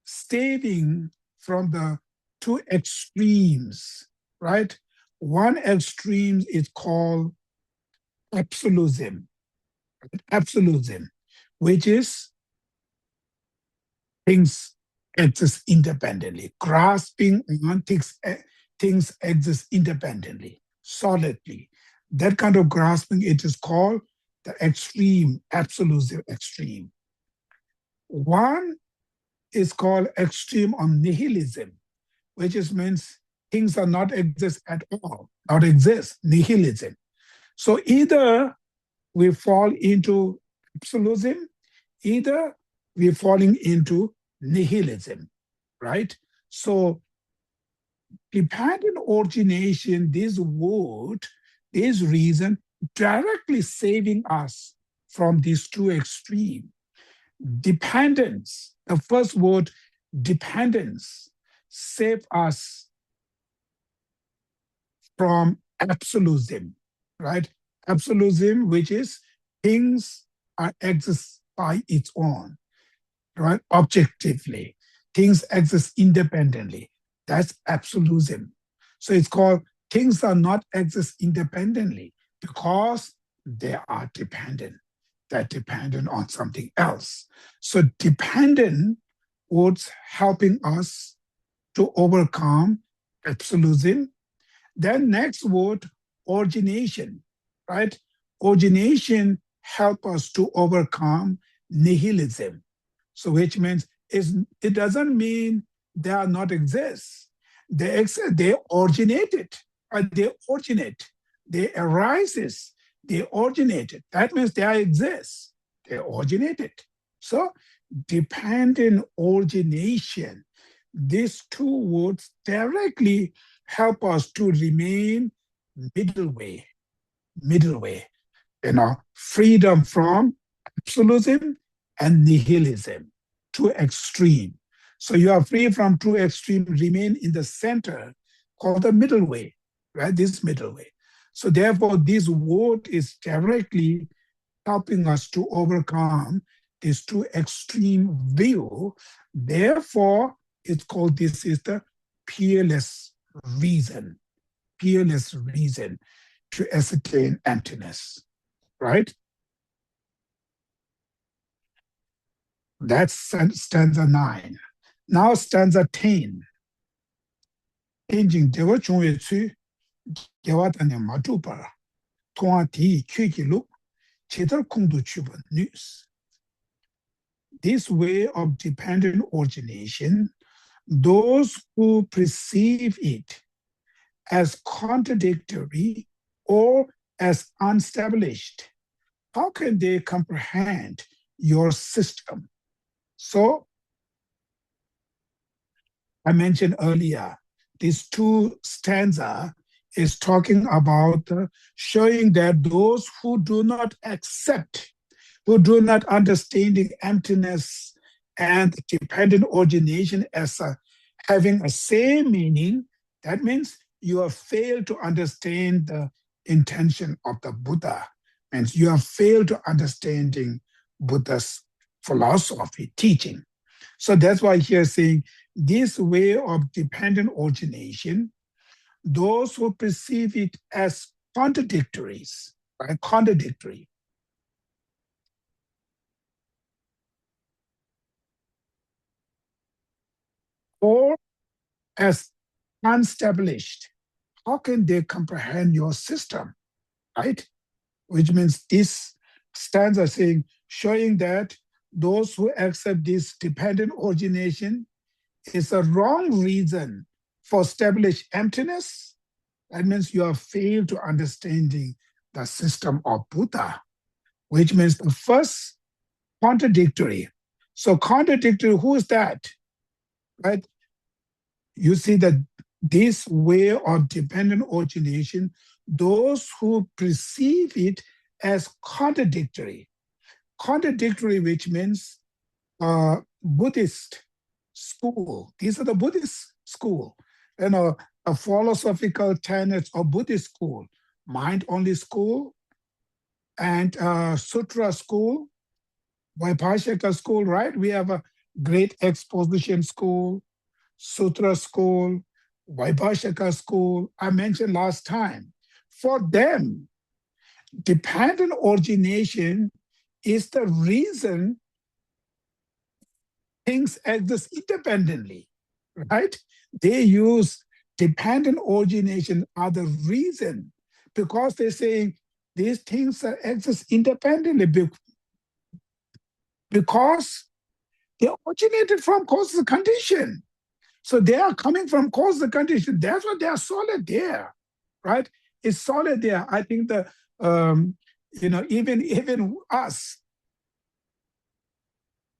staving from the two extremes, right? One extreme is called absolutism, which is things exist independently, grasping on things exist independently, solidly. That kind of grasping, it is called the extreme, absolute extreme. One is called extreme on nihilism, which is means things are not exist at all, not exist, nihilism. So either we fall into absolutism, either we're falling into nihilism, right? So dependent origination, this word, this reason, directly saving us from these two extremes. Dependence, the first word, dependence, save us from absolutism, right? Absolutism, which is things are exist by its own, right? Objectively, things exist independently. That's absolutism. So it's called things are not exist independently because they are dependent. They're dependent on something else. So dependent words helping us to overcome absolutism. Then next word, origination, right? Origination help us to overcome nihilism. So which means it doesn't mean they are not exist. They exist, they originated, they originate, they arises, they originated. That means they exist, they originated. So dependent origination, these two words directly help us to remain middle way, freedom from absolutism and nihilism, two extreme. So you are free from two extreme, remain in the center, called the middle way, right? This middle way. So therefore, this word is directly helping us to overcome this two extreme view. Therefore, it's called this is the peerless reason to ascertain emptiness, right? That's stanza 9. Now stanza 10. Engine dewa chungwe tsu gewa tane matu para tuwa ti kyuki luk chetar kungdu chuba news. This way of dependent origination, those who perceive it as contradictory or as unestablished, how can they comprehend your system? So I mentioned earlier, these two stanza is talking about showing that those who do not accept, who do not understand the emptiness and dependent origination as having a same meaning, that means you have failed to understand the intention of the Buddha, and you have failed to understanding Buddha's philosophy, teaching. So that's why here saying this way of dependent origination, those who perceive it as contradictories, right? Contradictory, or as unestablished, how can they comprehend your system, right? Which means this stanza saying, showing that those who accept this dependent origination is a wrong reason for established emptiness. That means you have failed to understanding the system of Buddha, which means the first contradictory. So contradictory, who is that? Right? You see that this way of dependent origination, those who perceive it as contradictory. Contradictory, which means Buddhist school. These are the Buddhist school. A philosophical tenets of Buddhist school, mind-only school, and Sutra school, Vaibhashika school, right? We have a great exposition school, Sutra school, Vaibhashika school. I mentioned last time. For them, dependent origination is the reason things exist independently, right? They use dependent origination as the reason because they're saying these things exist independently because they originated from cause and condition. So they are coming from cause and condition. That's why they are solid there, right? It's solid there. I think even us,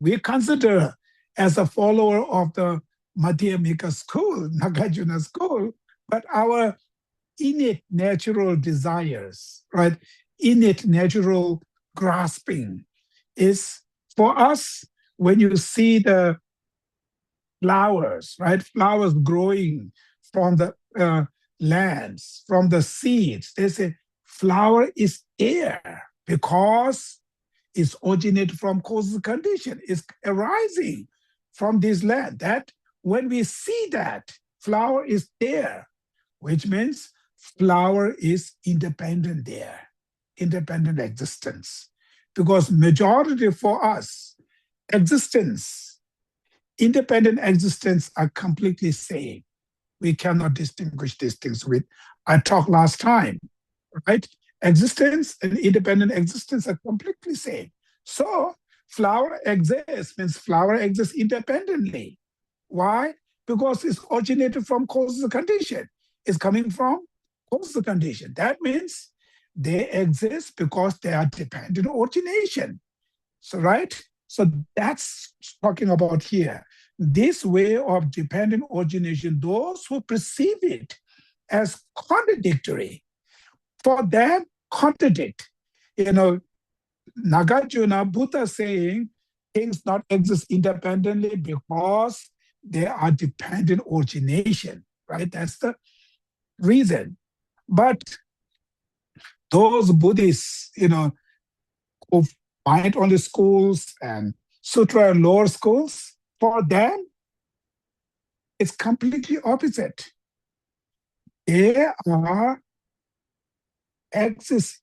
we consider as a follower of the Madhyamika school, Nagarjuna school, but our innate natural desires, right? Innate natural grasping is for us, when you see the flowers, right? Flowers growing from the lands, from the seeds, they say flower is there because it's originated from causal condition, it's arising from this land. That when we see that flower is there, which means flower is independent there, independent existence. Because majority for us, existence, independent existence are completely same. We cannot distinguish these things with, I talked last time, right? Existence and independent existence are completely same. So flower exists, means flower exists independently. Why? Because it's originated from causal condition. It's coming from causal condition. That means they exist because they are dependent origination. So, right? So that's talking about here. This way of dependent origination, those who perceive it as contradictory, for them, contradict. Nagarjuna, Buddha saying things not exist independently because they are dependent origination, right? That's the reason. But those Buddhists, who find only schools and sutra and lower schools, for them, it's completely opposite. They are exist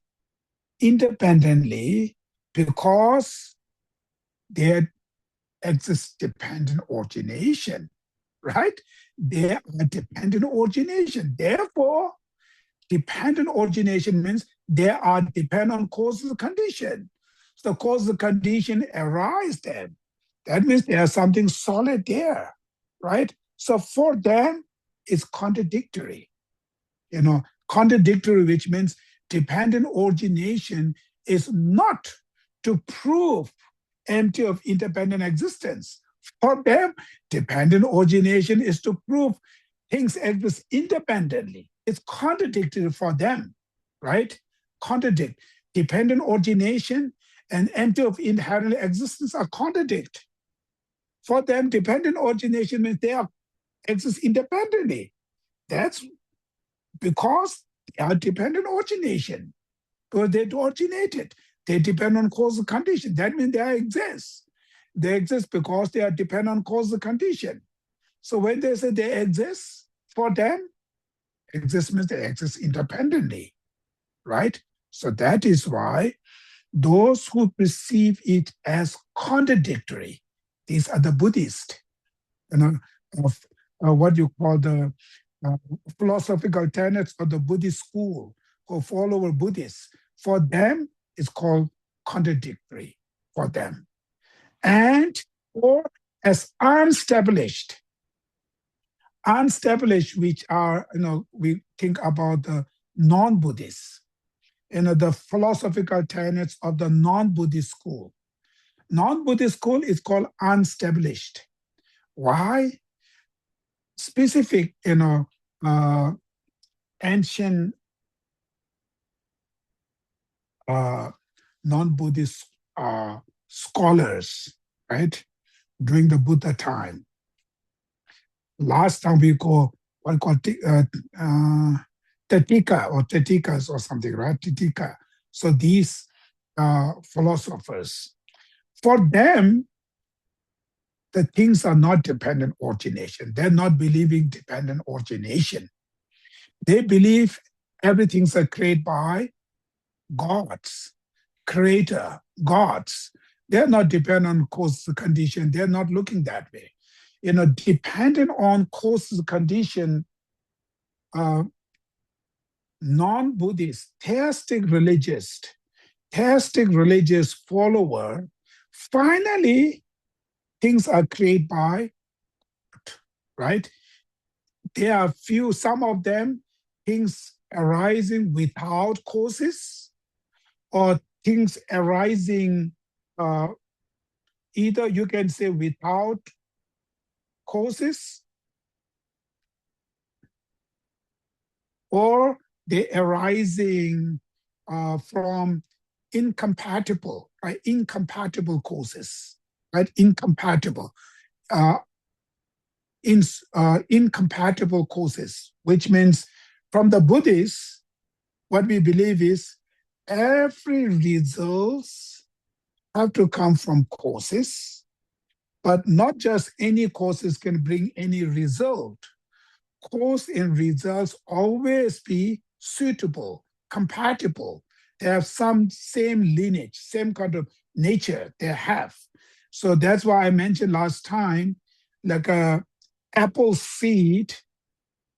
independently because they exist dependent origination, right? They are dependent origination. Therefore, dependent origination means they are dependent on causal condition. So causal condition arise then. That means there's something solid there, right? So for them, it's contradictory. Contradictory, which means dependent origination is not to prove empty of independent existence. For them, dependent origination is to prove things exist independently. It's contradictory for them, right? Contradict. Dependent origination and empty of inherent existence are contradict. For them, dependent origination means they exist independently. That's because are dependent origination because they originated. They depend on causal condition. That means they exist. They exist because they are dependent on causal condition. So when they say they exist, for them, exist means they exist independently, right? So that is why those who perceive it as contradictory, these are the Buddhists, you know, of what you call the uh, philosophical tenets of the Buddhist school who follow Buddhists. For them, it's called contradictory for them. And or as unestablished, which are, we think about the non-Buddhists, the philosophical tenets of the non-Buddhist school. Non-Buddhist school is called unestablished. Why? Specific, ancient non-Buddhist scholars, right, during the Buddha time. Last time we call what called Tatika or Tatikas or something, right? Tatika. So these philosophers, for them, the things are not dependent origination. They're not believing dependent origination. They believe everything's created by gods, creator, gods. They're not dependent on cause condition. They're not looking that way. Dependent on cause condition, non-Buddhist, theistic religious follower, finally, things are created by, right? There are some of them, things arising without causes, or things arising, either you can say without causes, or they arising from incompatible causes, right? Incompatible causes, which means from the Buddhists, what we believe is every results have to come from causes, but not just any causes can bring any result. Cause and results always be suitable, compatible. They have some same lineage, same kind of nature they have. So that's why I mentioned last time, like a apple seed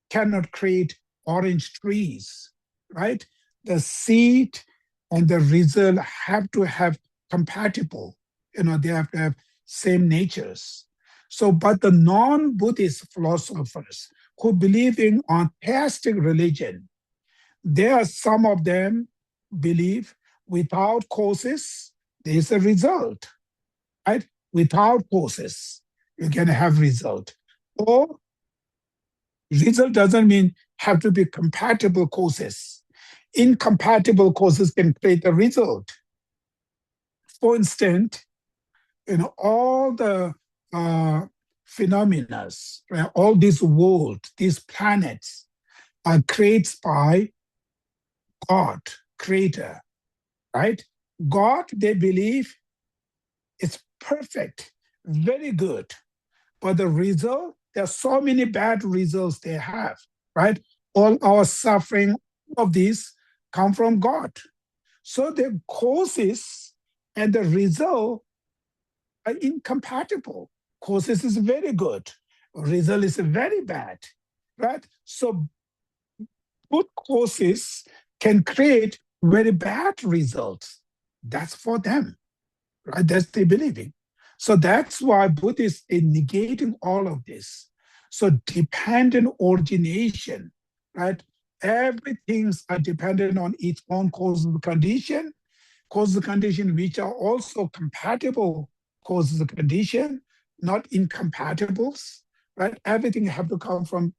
cannot create orange trees, right? The seed and the result have to have compatible, they have to have same natures. So, but the non-Buddhist philosophers who believe in theistic religion, there are some of them believe without causes, there's a result, right? Without causes, you can have result. Or result doesn't mean have to be compatible causes. Incompatible causes can create a result. For instance, all the phenomena, right, all this world, these planets are created by God, creator, right? God, they believe, is perfect, very good. But the result, there are so many bad results they have, right? All our suffering, all of these come from God. So the causes and the result are incompatible. Causes is very good. Result is very bad, right? So good causes can create very bad results. That's for them, right? That's their believing. So that's why Buddhists are negating all of this. So dependent origination, right? Everything's are dependent on its own causal condition which are also compatible causal condition, not incompatibles, right? Everything have to come from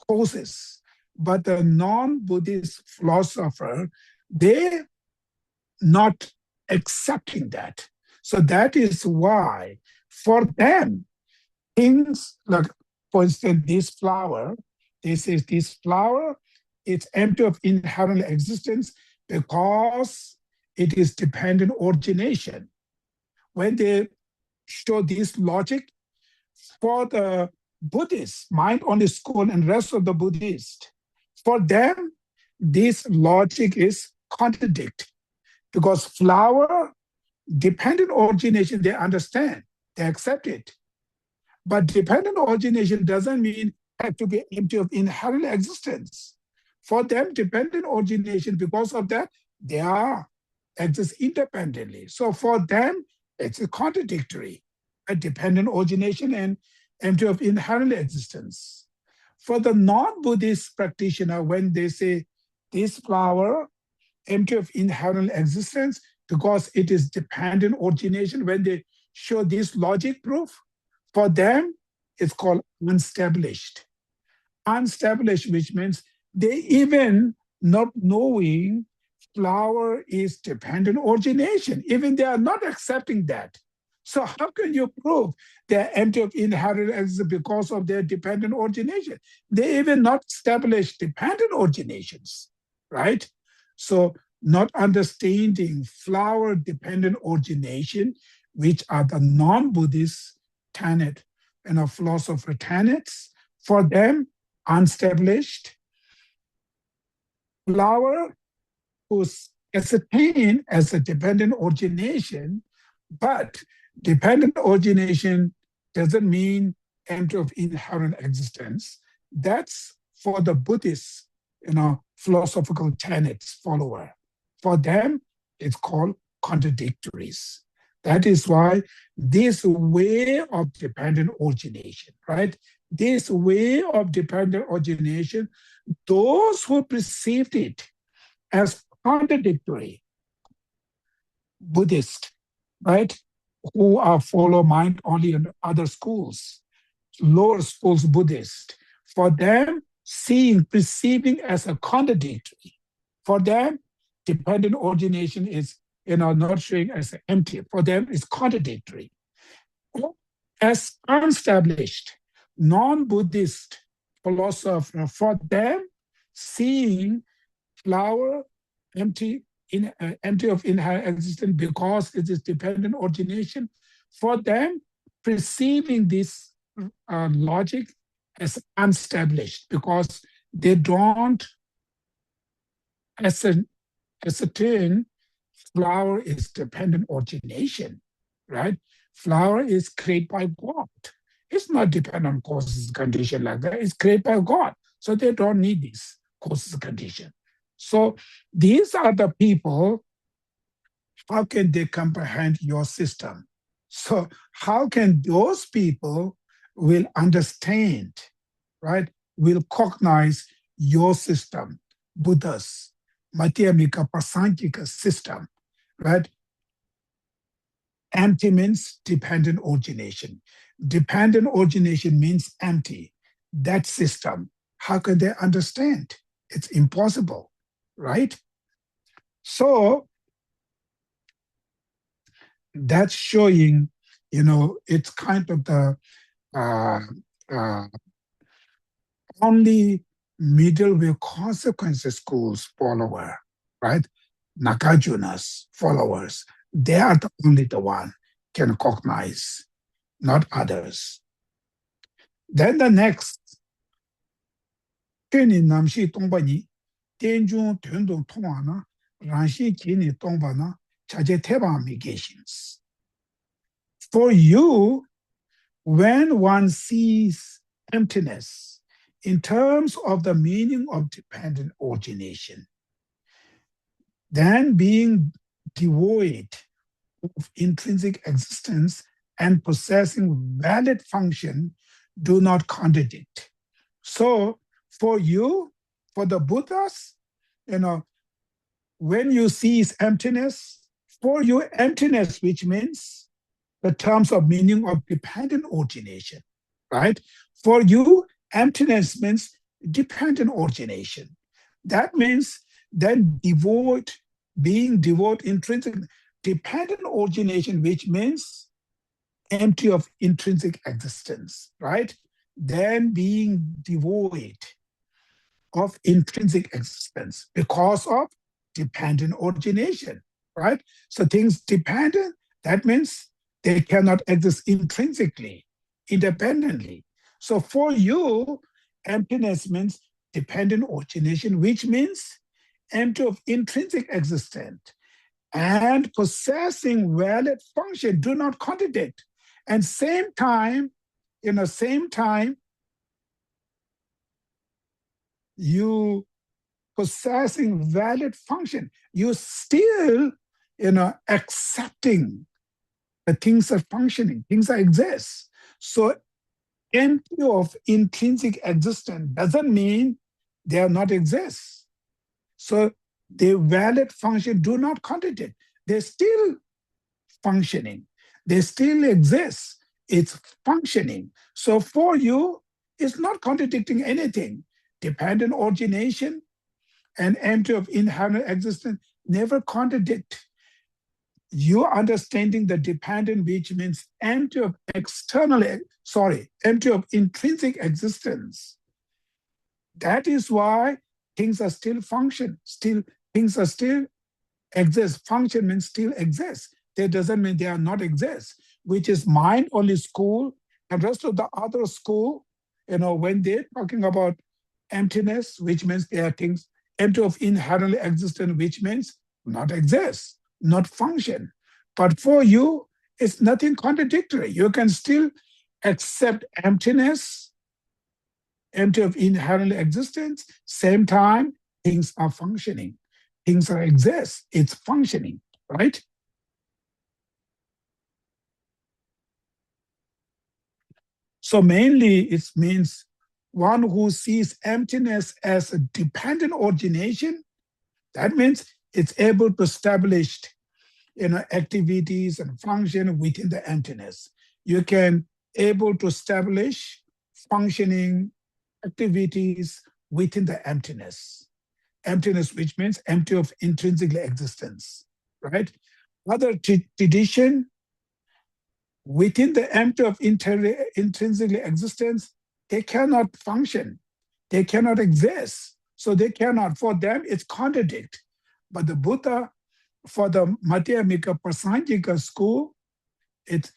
causes. But the non-Buddhist philosopher, they not accepting that. So that is why for them, things like, for instance, this flower, this flower it's empty of inherent existence because it is dependent origination. When they show this logic for the Buddhists, mind-only school and rest of the Buddhists, for them, this logic is contradict because flower, dependent origination, they understand, they accept it. But dependent origination doesn't mean have to be empty of inherent existence. For them, dependent origination, because of that, they are exist independently. So for them, it's a contradictory, a dependent origination and empty of inherent existence. For the non-Buddhist practitioner, when they say this flower, empty of inherent existence, because it is dependent origination, when they show this logic proof, for them, it's called unestablished. Unestablished, which means they even not knowing flower is dependent origination, even they are not accepting that. So how can you prove they're empty of inherent existence because of their dependent origination? They even not establish dependent originations, right? So not understanding flower dependent origination, which are the non-Buddhist tenet, philosopher tenets, for them, unestablished flower was ascertained as a dependent origination, but dependent origination doesn't mean empty of inherent existence. That's for the Buddhist, philosophical tenets follower. For them, it's called contradictories. That is why this way of dependent origination, right? This way of dependent origination, those who perceived it as contradictory, Buddhist, right? Who are follow mind only in other schools, lower schools Buddhist. For them, perceiving as a contradictory. For them, dependent origination is not showing as empty. For them, it's contradictory. As unestablished, non-Buddhist philosopher, for them, seeing flower empty of inherent existence because it is dependent origination, for them, perceiving this logic as unestablished because they don't ascertain flower is dependent origination, right? Flower is created by God. It's not dependent on causes condition like that. It's created by God. So they don't need this causes condition. So these are the people, how can they comprehend your system? So how can those people will understand, right? Will cognize your system, Buddha's Madhyamika Prasanchika system, right? Empty means dependent origination. Dependent origination means empty. That system, how can they understand? It's impossible, right? So that's showing, it's kind of the only middle way consequences schools follower, right? Nagarjuna's followers, they are only the one can cognize, not others. Then the next, Keni namshi tongpa ni, tenjun tuandong tongwa na, ranshi kini tongpa na, chaje teba migations. For you, when one sees emptiness in terms of the meaning of dependent origination, then being devoid of intrinsic existence and possessing valid function do not contradict. So for you, for the Buddhas, when you see emptiness, for you emptiness, which means the terms of meaning of dependent origination, right? For you, emptiness means dependent origination. That means then being devoid intrinsic, dependent origination, which means empty of intrinsic existence, right? Then being devoid of intrinsic existence because of dependent origination, right? So things dependent, that means they cannot exist intrinsically, independently. So for you, emptiness means dependent origination, which means empty of intrinsic existence and possessing valid function do not contradict. And same time, same time, you possessing valid function, you still, accepting the things are functioning, things are exist. So empty of intrinsic existence doesn't mean they are not exist. So the valid function do not contradict. They're still functioning. They still exist. It's functioning. So for you, it's not contradicting anything. Dependent origination and empty of inherent existence never contradict. You understanding the dependent, which means empty of empty of intrinsic existence. That is why things are still function, things are still exist. Function means still exist. That doesn't mean they are not exist, which is mind only school and rest of the other school, when they're talking about emptiness, which means there are things empty of inherently existence, which means not exist, not function. But for you, it's nothing contradictory. You can still accept emptiness, empty of inherent existence, same time, things are functioning. Things are exist, it's functioning, right? So mainly it means one who sees emptiness as a dependent origination, that means it's able to establish activities and function within the emptiness. You can able to establish functioning activities within the emptiness. Emptiness, which means empty of intrinsic existence, right? Other tradition within the empty of intrinsic existence, they cannot function, they cannot exist. So they cannot, for them, it's contradict. But the Buddha, for the Madhyamika Prasangika school, it's,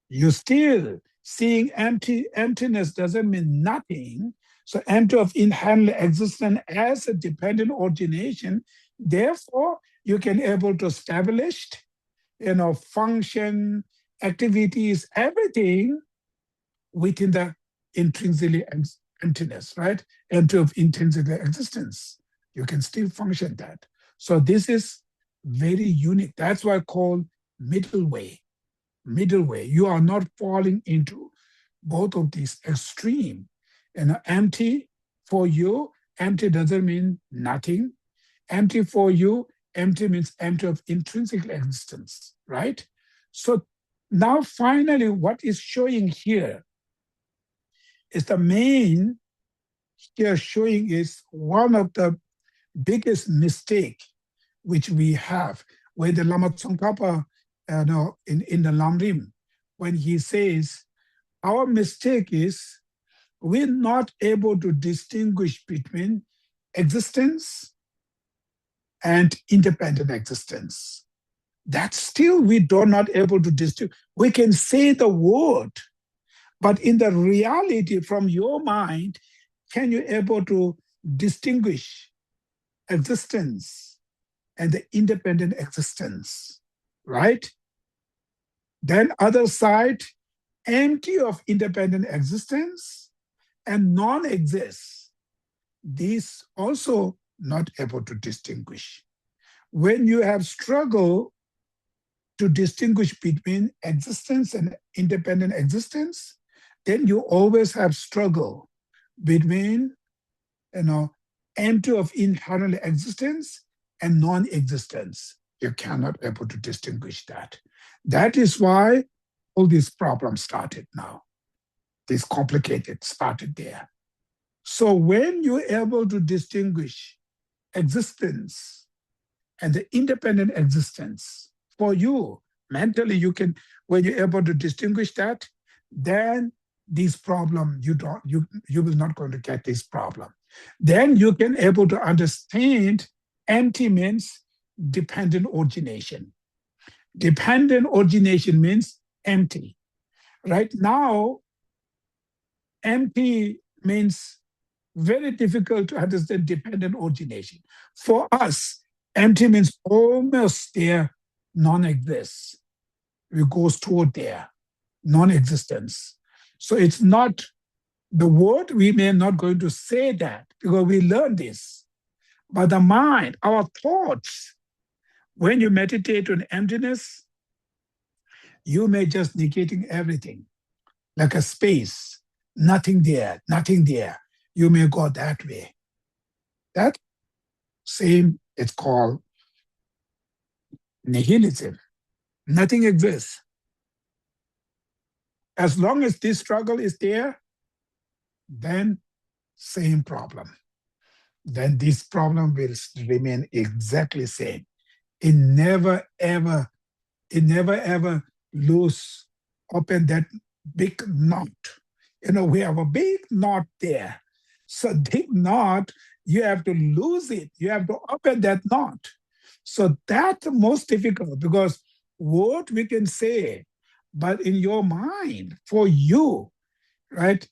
you still seeing emptiness doesn't mean nothing. So empty of inherent existence as a dependent origination. Therefore, you can able to establish, function, activities, everything within the intrinsically emptiness, right? Empty of intrinsic existence. You can still function that. So this is very unique. That's why I call middle way. Middle way. You are not falling into both of these extreme. Empty for you, empty doesn't mean nothing. Empty for you, empty means empty of intrinsic existence, right? So now finally, what is showing here is the main here showing is one of the biggest mistake which we have, where the Lama Tsongkhapa in the Lamrim, when he says, our mistake is we're not able to distinguish between existence and independent existence. That still we do not able to distinguish. We can say the word, but in the reality from your mind, can you able to distinguish existence and the independent existence, right? Then other side, empty of independent existence and non-exist. These also not able to distinguish. When you have struggle to distinguish between existence and independent existence, then you always have struggle between, empty of inherent existence and non-existence. You cannot able to distinguish that. That is why all these problems started now. This complicated started there. So when you're able to distinguish existence and the independent existence, for you, mentally, you can, when you're able to distinguish that, then this problem, you will not going to get this problem. Then you can able to understand empty means dependent origination. Dependent origination means empty. Right now, empty means very difficult to understand dependent origination. For us, empty means almost there, non-exist. It goes toward there, non-existence. So it's not the word, we may not going to say that because we learn this. But the mind, our thoughts, when you meditate on emptiness, you may just negating everything, like a space, nothing there, nothing there. You may go that way. That same, it's called nihilism. Nothing exists. As long as this struggle is there, then same problem. Then this problem will remain exactly same. It never ever lose, open that big knot. We have a big knot there. So big knot, you have to lose it. You have to open that knot. So that's the most difficult because what we can say, but in your mind, for you, right?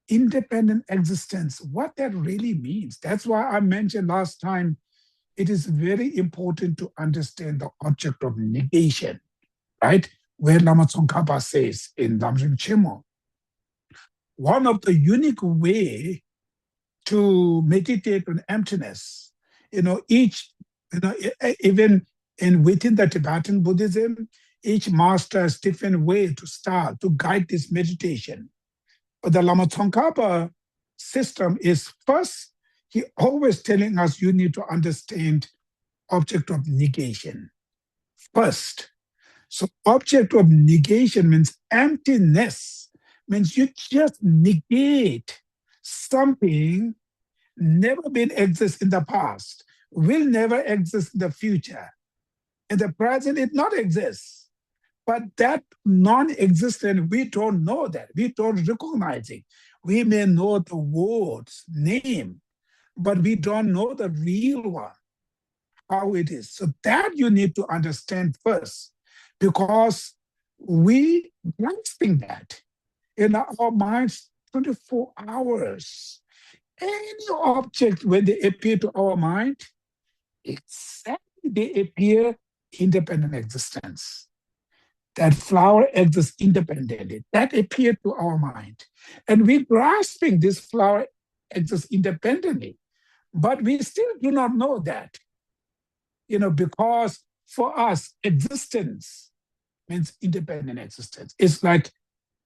Independent existence, what that really means. That's why I mentioned last time, it is very important to understand the object of negation, right? Where Lama Tsongkhapa says in Lamrim Chimo, one of the unique way to meditate on emptiness, even within the Tibetan Buddhism, each master has different way to start, to guide this meditation. But the Lama Tsongkhapa system is first, he always telling us you need to understand object of negation first. So object of negation means emptiness, means you just negate something never been exist in the past, will never exist in the future. In the present, it not exists. But that non-existent, we don't know that. We don't recognize it. We may know the words, name, but we don't know the real one, how it is. So that you need to understand first, because we grasping that in our minds 24 hours. Any object, when they appear to our mind, exactly they appear independent existence. That flower exists independently. That appeared to our mind. And we're grasping this flower exists independently. But we still do not know that. Because for us, existence means independent existence. It's like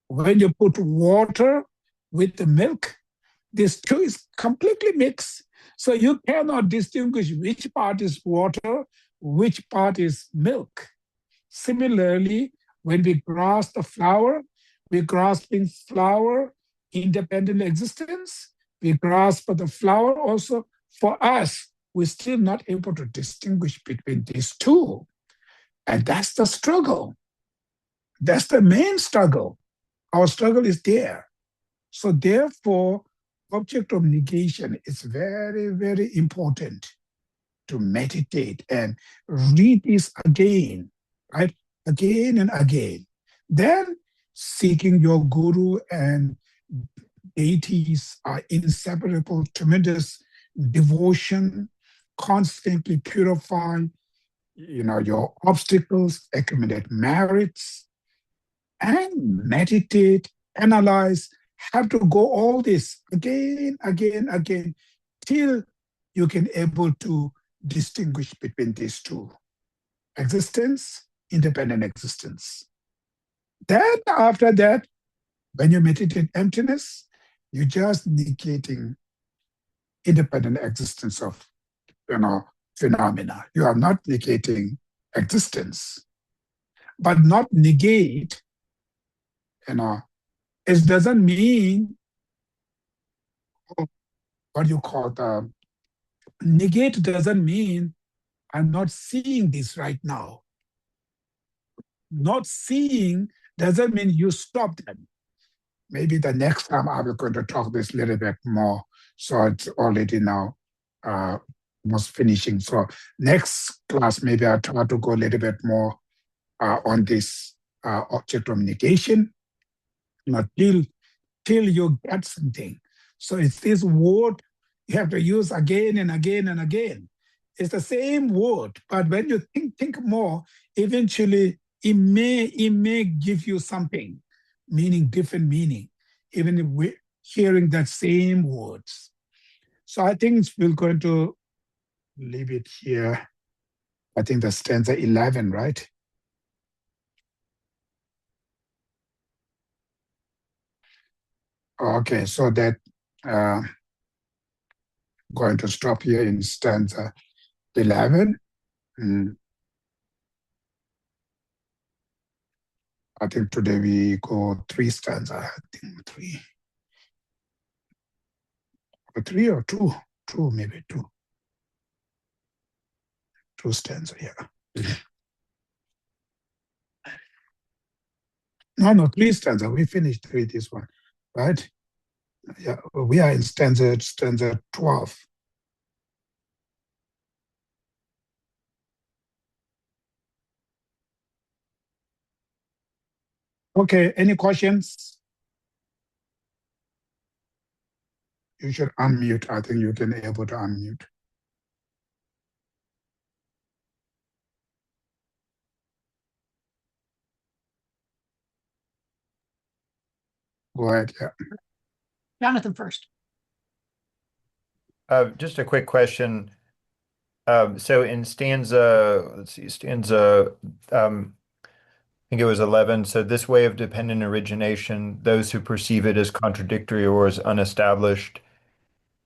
when you put water with the milk, these two is completely mixed. So you cannot distinguish which part is water, which part is milk. Similarly, when we grasp the flower, we're grasping flower independent existence. We grasp the flower also. For us, we're still not able to distinguish between these two. And that's the struggle. That's the main struggle. Our struggle is there. So therefore, object of negation is very, very important to meditate and read this again, right? Again and again. Then seeking your guru and deities are inseparable, tremendous devotion, constantly purifying, your obstacles, accumulate merits, and meditate, analyze, have to go all this again, till you can able to distinguish between these two. Existence, independent existence. Then after that, when you meditate emptiness, you're just negating independent existence of, phenomena. You are not negating existence. But not negate, it doesn't mean what you call the negate doesn't mean I'm not seeing this right now. Not seeing doesn't mean you stop them. maybe the next time I will going to talk this a little bit more. So it's already now almost finishing. So next class, maybe I'll try to go a little bit more on this object of negation, till you get something. So it's this word you have to use again and again and again. It's the same word, but when you think more, eventually it may give you something, different meaning, even if we're hearing that same words. So I think we're going to leave it here. I think the stanza 11, right? Okay, so that going to stop here in stanza 11. I think today we go 3 stanza. I think 3. Or 3 or 2. 2, maybe 2. 2 stanza, yeah. No, 3 stanza. We finished 3 this one, right? Yeah, we are in stanza 12. Okay, any questions? You should unmute. I think you can able to unmute. Go ahead, yeah. Jonathan first. Just a quick question. So in stanza, let's see, I think it was 11. So this way of dependent origination, those who perceive it as contradictory or as unestablished.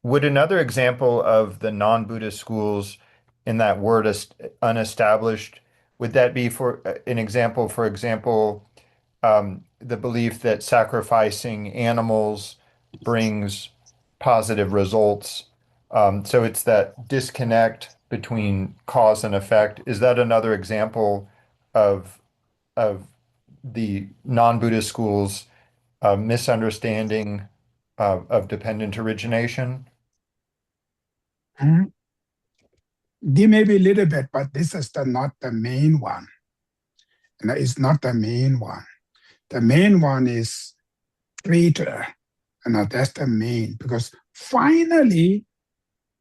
Would another example of the non-Buddhist schools in that word unestablished, would that be for an example, for example, the belief that sacrificing animals brings positive results? So it's that disconnect between cause and effect. Is that another example of the non-Buddhist schools misunderstanding of dependent origination? There may be a little bit, but this is not the main one. And it's not the main one. The main one is creator. And that's the main, because finally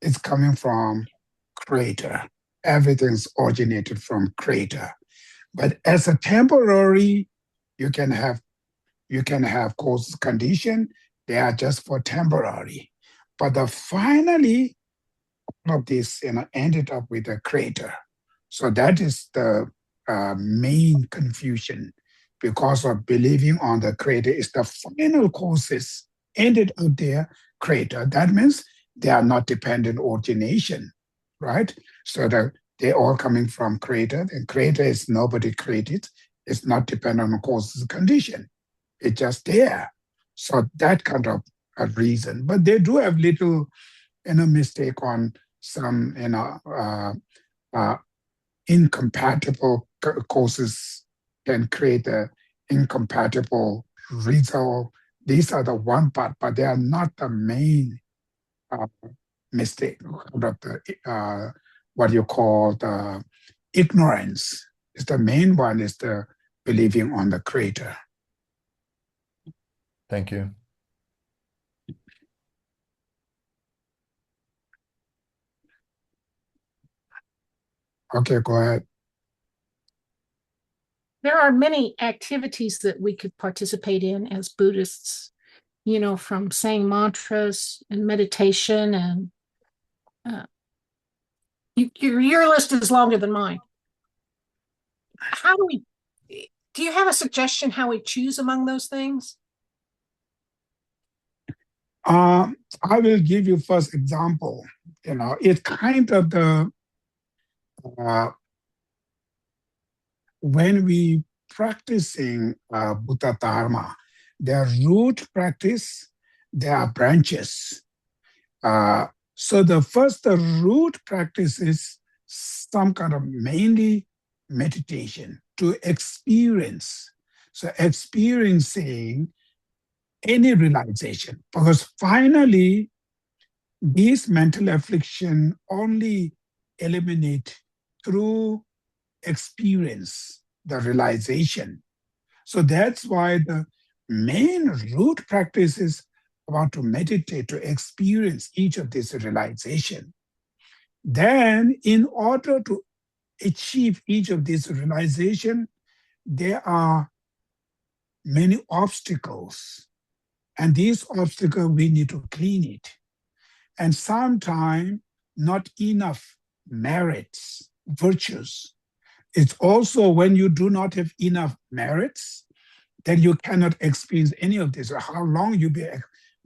it's coming from creator. Everything's originated from creator. But as a temporary, you can have cause condition. They are just for temporary. But finally, all of this ended up with a creator. So that is the main confusion, because of believing on the creator is the final causes ended up there, creator. That means they are not dependent origination, right? So they're all coming from creator, and creator is nobody created. It's not dependent on causes condition. It's just there. So that kind of a reason. But they do have little mistake on some incompatible causes can create an incompatible result. These are the one part, but they are not the main mistake of the what you call the ignorance. Is the main one is the believing on the creator. Thank you. Okay, go ahead. There are many activities that we could participate in as Buddhists, from saying mantras and meditation, and your list is longer than mine. Do you have a suggestion how we choose among those things? I will give you first example. It's kind of the when we practicing Buddha Dharma, there are root practice, there are branches. So the first root practice is some kind of mainly meditation to experience. So experiencing any realization, because finally, these mental affliction only eliminate through experience, the realization. So that's why the main root practice is about to meditate, to experience each of these realization. Then, in order to achieve each of these realization, there are many obstacles. And these obstacles, we need to clean it. And sometimes not enough merits, virtues. It's also when you do not have enough merits, then you cannot experience any of this. How long you be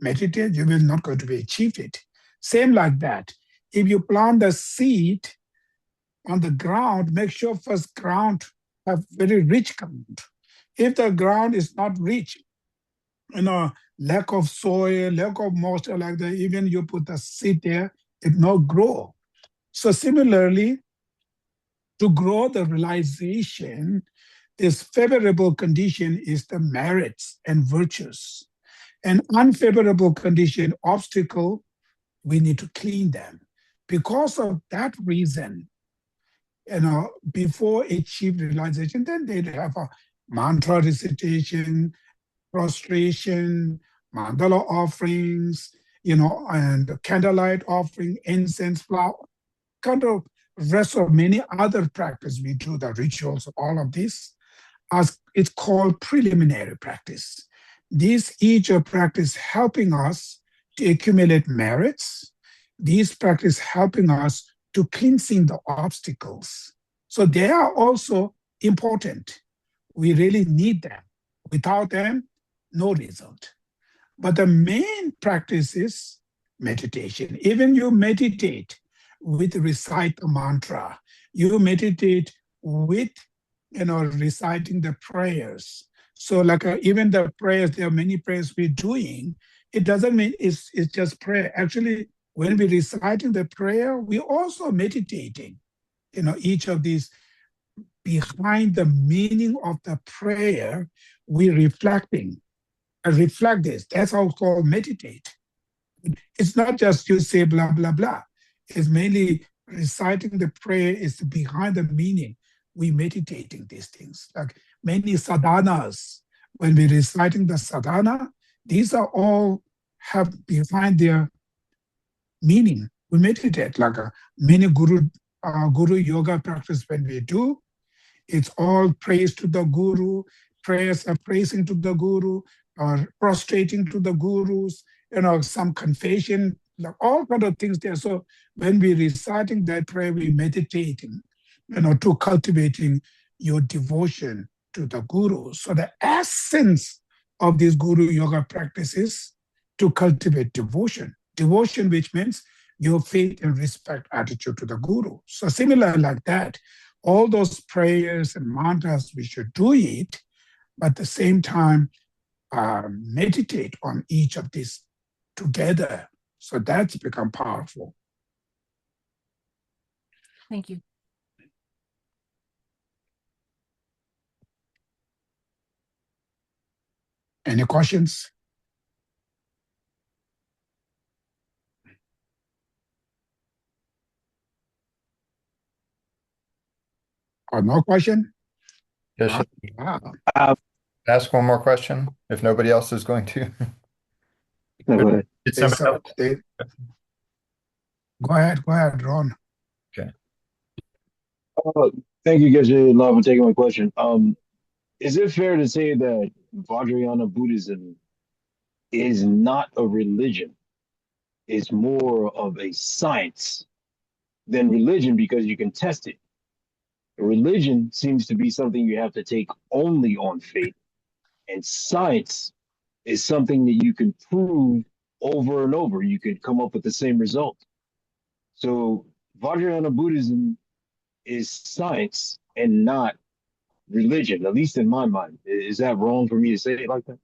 meditate, you will not going to be achieved it. Same like that. If you plant a seed on the ground, make sure first ground have very rich ground. If the ground is not rich, lack of soil, lack of moisture like that, even you put the seed there, it not grow. So similarly, to grow the realization, this favorable condition is the merits and virtues. An unfavorable condition, obstacle, we need to clean them. Because of that reason, before achieved realization, then they have a mantra recitation, prostration, mandala offerings, and candlelight offering, incense, flower, kind of rest of many other practice we do, the rituals, all of this, as it's called preliminary practice. These each are practice helping us to accumulate merits. These practice helping us to cleansing the obstacles. So they are also important. We really need them. Without them, no result. But the main practice is meditation. Even you meditate with recite the mantra, you meditate with reciting the prayers. So like even the prayers, there are many prayers we're doing. It doesn't mean it's just prayer. Actually, when we're reciting the prayer, we're also meditating. Each of these, behind the meaning of the prayer, we're reflecting. I reflect this. That's how it's called meditate. It's not just you say blah, blah, blah. It's mainly reciting the prayer is behind the meaning. We meditating these things. Like many sadhanas, when we're reciting the sadhana, these are all have behind their meaning. We meditate like many guru yoga practice when we do. It's all praise to the guru, prayers are praising to the guru, or prostrating to the gurus, some confession, like all kind of things there. So when we're reciting that prayer, we're meditating, to cultivating your devotion to the guru. So the essence of this guru yoga practice is to cultivate devotion. Devotion, which means your faith and respect attitude to the guru. So similar like that, all those prayers and mantras, we should do it, but at the same time, meditate on each of these together. So that's become powerful. Thank you. Any questions? Or no question? Yes. Wow. Ask one more question if nobody else is going to. No, go ahead. It's somebody else. Go ahead, Ron. Okay. Thank you, Geshe-la, for taking my question. Is it fair to say that Vajrayana Buddhism is not a religion? It's more of a science than religion because you can test it. A religion seems to be something you have to take only on faith, and science is something that you can prove over and over. You could come up with the same result. So Vajrayana Buddhism is science and not religion, at least in my mind. Is that wrong for me to say it like that?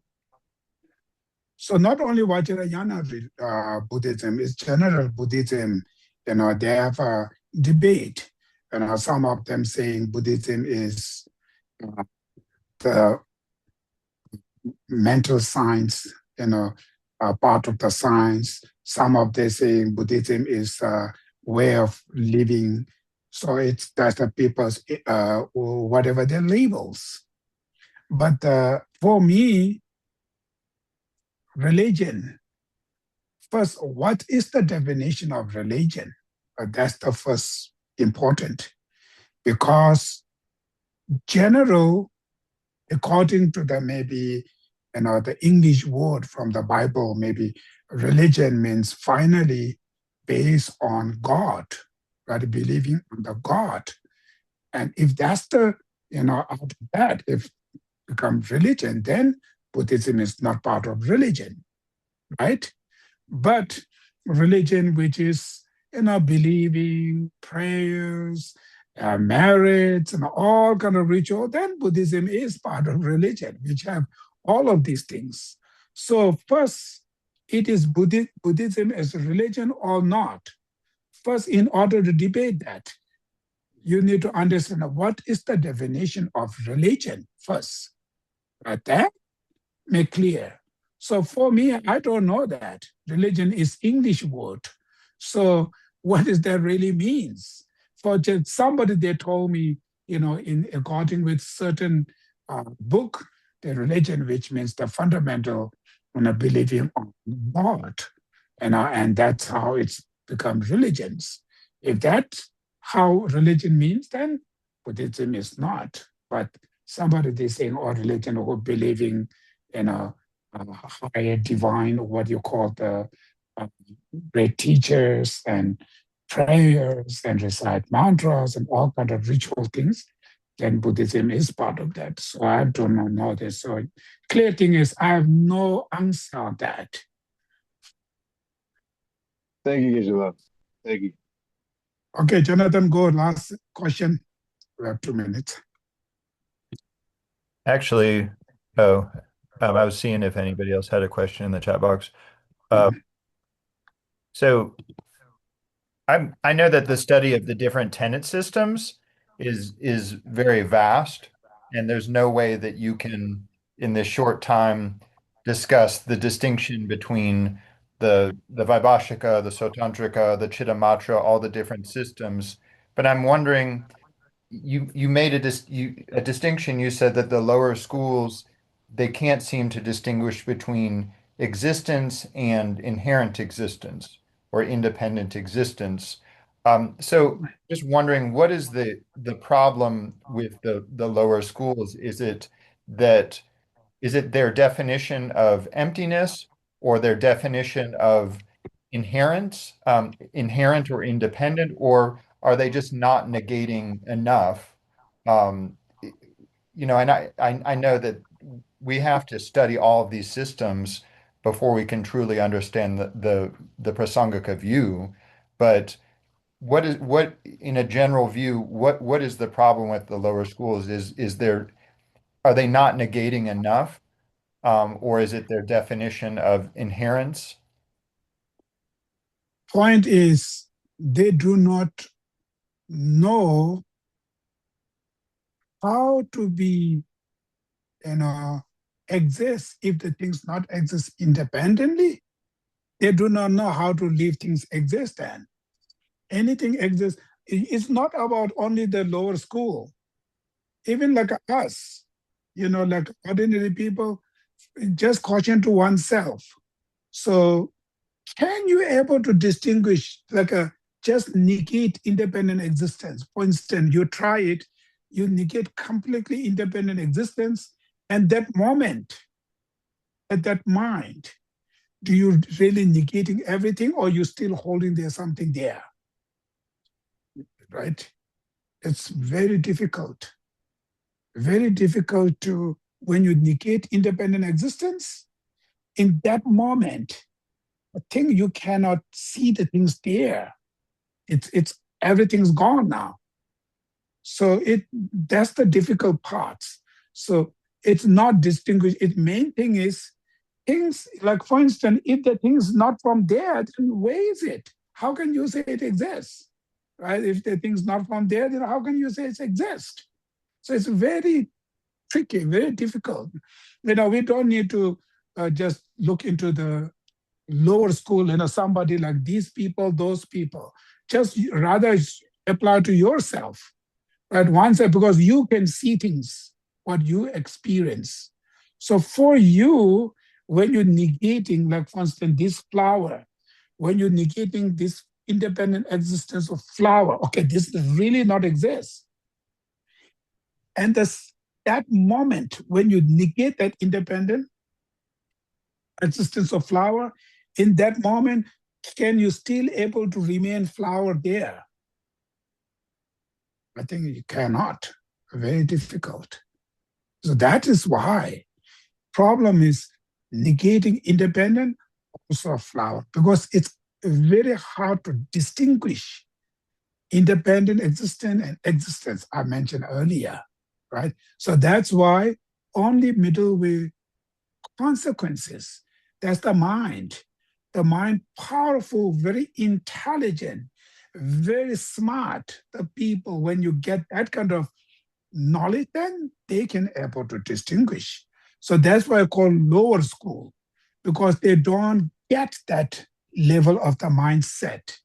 So not only Vajrayana Buddhism, it's general Buddhism. They have a debate. Some of them saying Buddhism is the mental science part of the science. Some of them saying Buddhism is a way of living. So that's the people's, whatever their labels. But for me, religion, first, what is the definition of religion? That's the first important, because general, according to the maybe, the English word from the Bible, maybe religion means finally based on God, right? Believing on the God. And if that's the, out of that, if becomes religion, then Buddhism is not part of religion, right? But religion, which is, believing, prayers, marriage, and all kind of ritual, then Buddhism is part of religion, which have all of these things. So first, it is Buddhism as a religion or not. First, in order to debate that, you need to understand what is the definition of religion first. Right there, make clear. So for me, I don't know that. Religion is English word. So what does that really means? For just somebody, they told me, in according with certain book, the religion, which means the fundamental, believing on God. And that's how it's become religions. If that's how religion means, then Buddhism is not. But somebody they saying, or religion or believing in a higher divine, what you call the great teachers and prayers and recite mantras and all kind of ritual things, then Buddhism is part of that. So I do not know this. So clear thing is I have no answer on that. Thank you, Geshe-la. Thank you. Okay, Jonathan, go. Last question. We have 2 minutes. Actually, I was seeing if anybody else had a question in the chat box. So I know that the study of the different tenet systems is very vast, and there's no way that you can, in this short time, discuss the distinction between the Vaibhashika, the Sotantrika, the Chittamatra, all the different systems. But I'm wondering, you made a distinction. You said that the lower schools, they can't seem to distinguish between existence and inherent existence or independent existence. So just wondering, what is the problem with the lower schools? That is it their definition of emptiness or their definition of inherent or independent, or are they just not negating enough? Um, and I know that we have to study all of these systems before we can truly understand the Prasangika view. But what in a general view, what is the problem with the lower schools? Are they not negating enough? Or is it their definition of inherence? Point is, they do not know how to be, exist if the things not exist independently. They do not know how to leave things exist and anything exists. It's not about only the lower school. Even like us, like ordinary people, just caution to oneself. So can you able to distinguish just negate independent existence? For instance, you try it, you negate completely independent existence, and that moment, at that mind, do you really negating everything or you still holding there something there? Right? It's very difficult to, when you negate independent existence, in that moment, I think you cannot see the things there. It's everything's gone now. So that's the difficult part. So it's not distinguished. Its main thing is things like, for instance, if the thing's not from there, then where is it? How can you say it exists? Right? If the thing's not from there, then how can you say it exists? So it's very tricky, very difficult. We don't need to just look into the lower school, somebody like these people, those people. Just rather apply to yourself, right? Once, because you can see things, what you experience. So for you, when you're negating, like for instance, this flower, when you're negating this independent existence of flower, okay, this does really not exist. And that moment when you negate that independent existence of flower, in that moment, can you still able to remain flower there? I think you cannot. Very difficult. So that is why problem is negating independent also of flower, because it's very hard to distinguish independent existence and existence I mentioned earlier, right? So that's why only middle way consequences. That's the mind. The mind, powerful, very intelligent, very smart. The people, when you get that kind of knowledge, then they can able to distinguish. So that's why I call lower school, because they don't get that level of the mindset.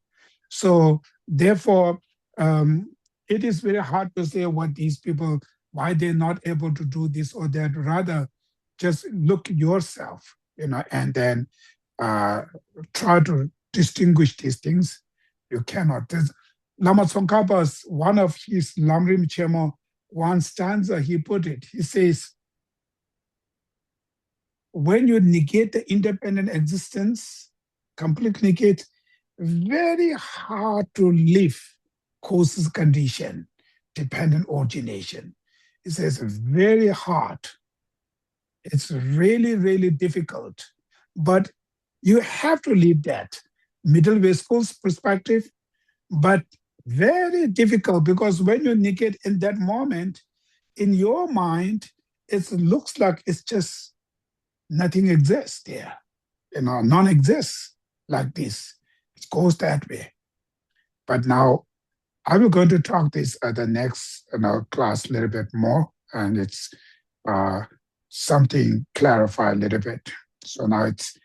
So therefore, it is very hard to say what these people, why they're not able to do this or that. Rather, just look yourself, and then try to distinguish these things. You cannot. Lama Tsongkhapa's, one of his Lamrim Chemo, one stanza, he put it, he says, when you negate the independent existence, complete negate, very hard to live causes condition, dependent origination. It says very hard. It's really, really difficult. But you have to leave that middle way school's perspective, but very difficult, because when you negate in that moment, in your mind, it looks like it's just nothing exists there. None exists like this. It goes that way. But now I'm going to talk this at the next class a little bit more, and it's something clarify a little bit. So now it's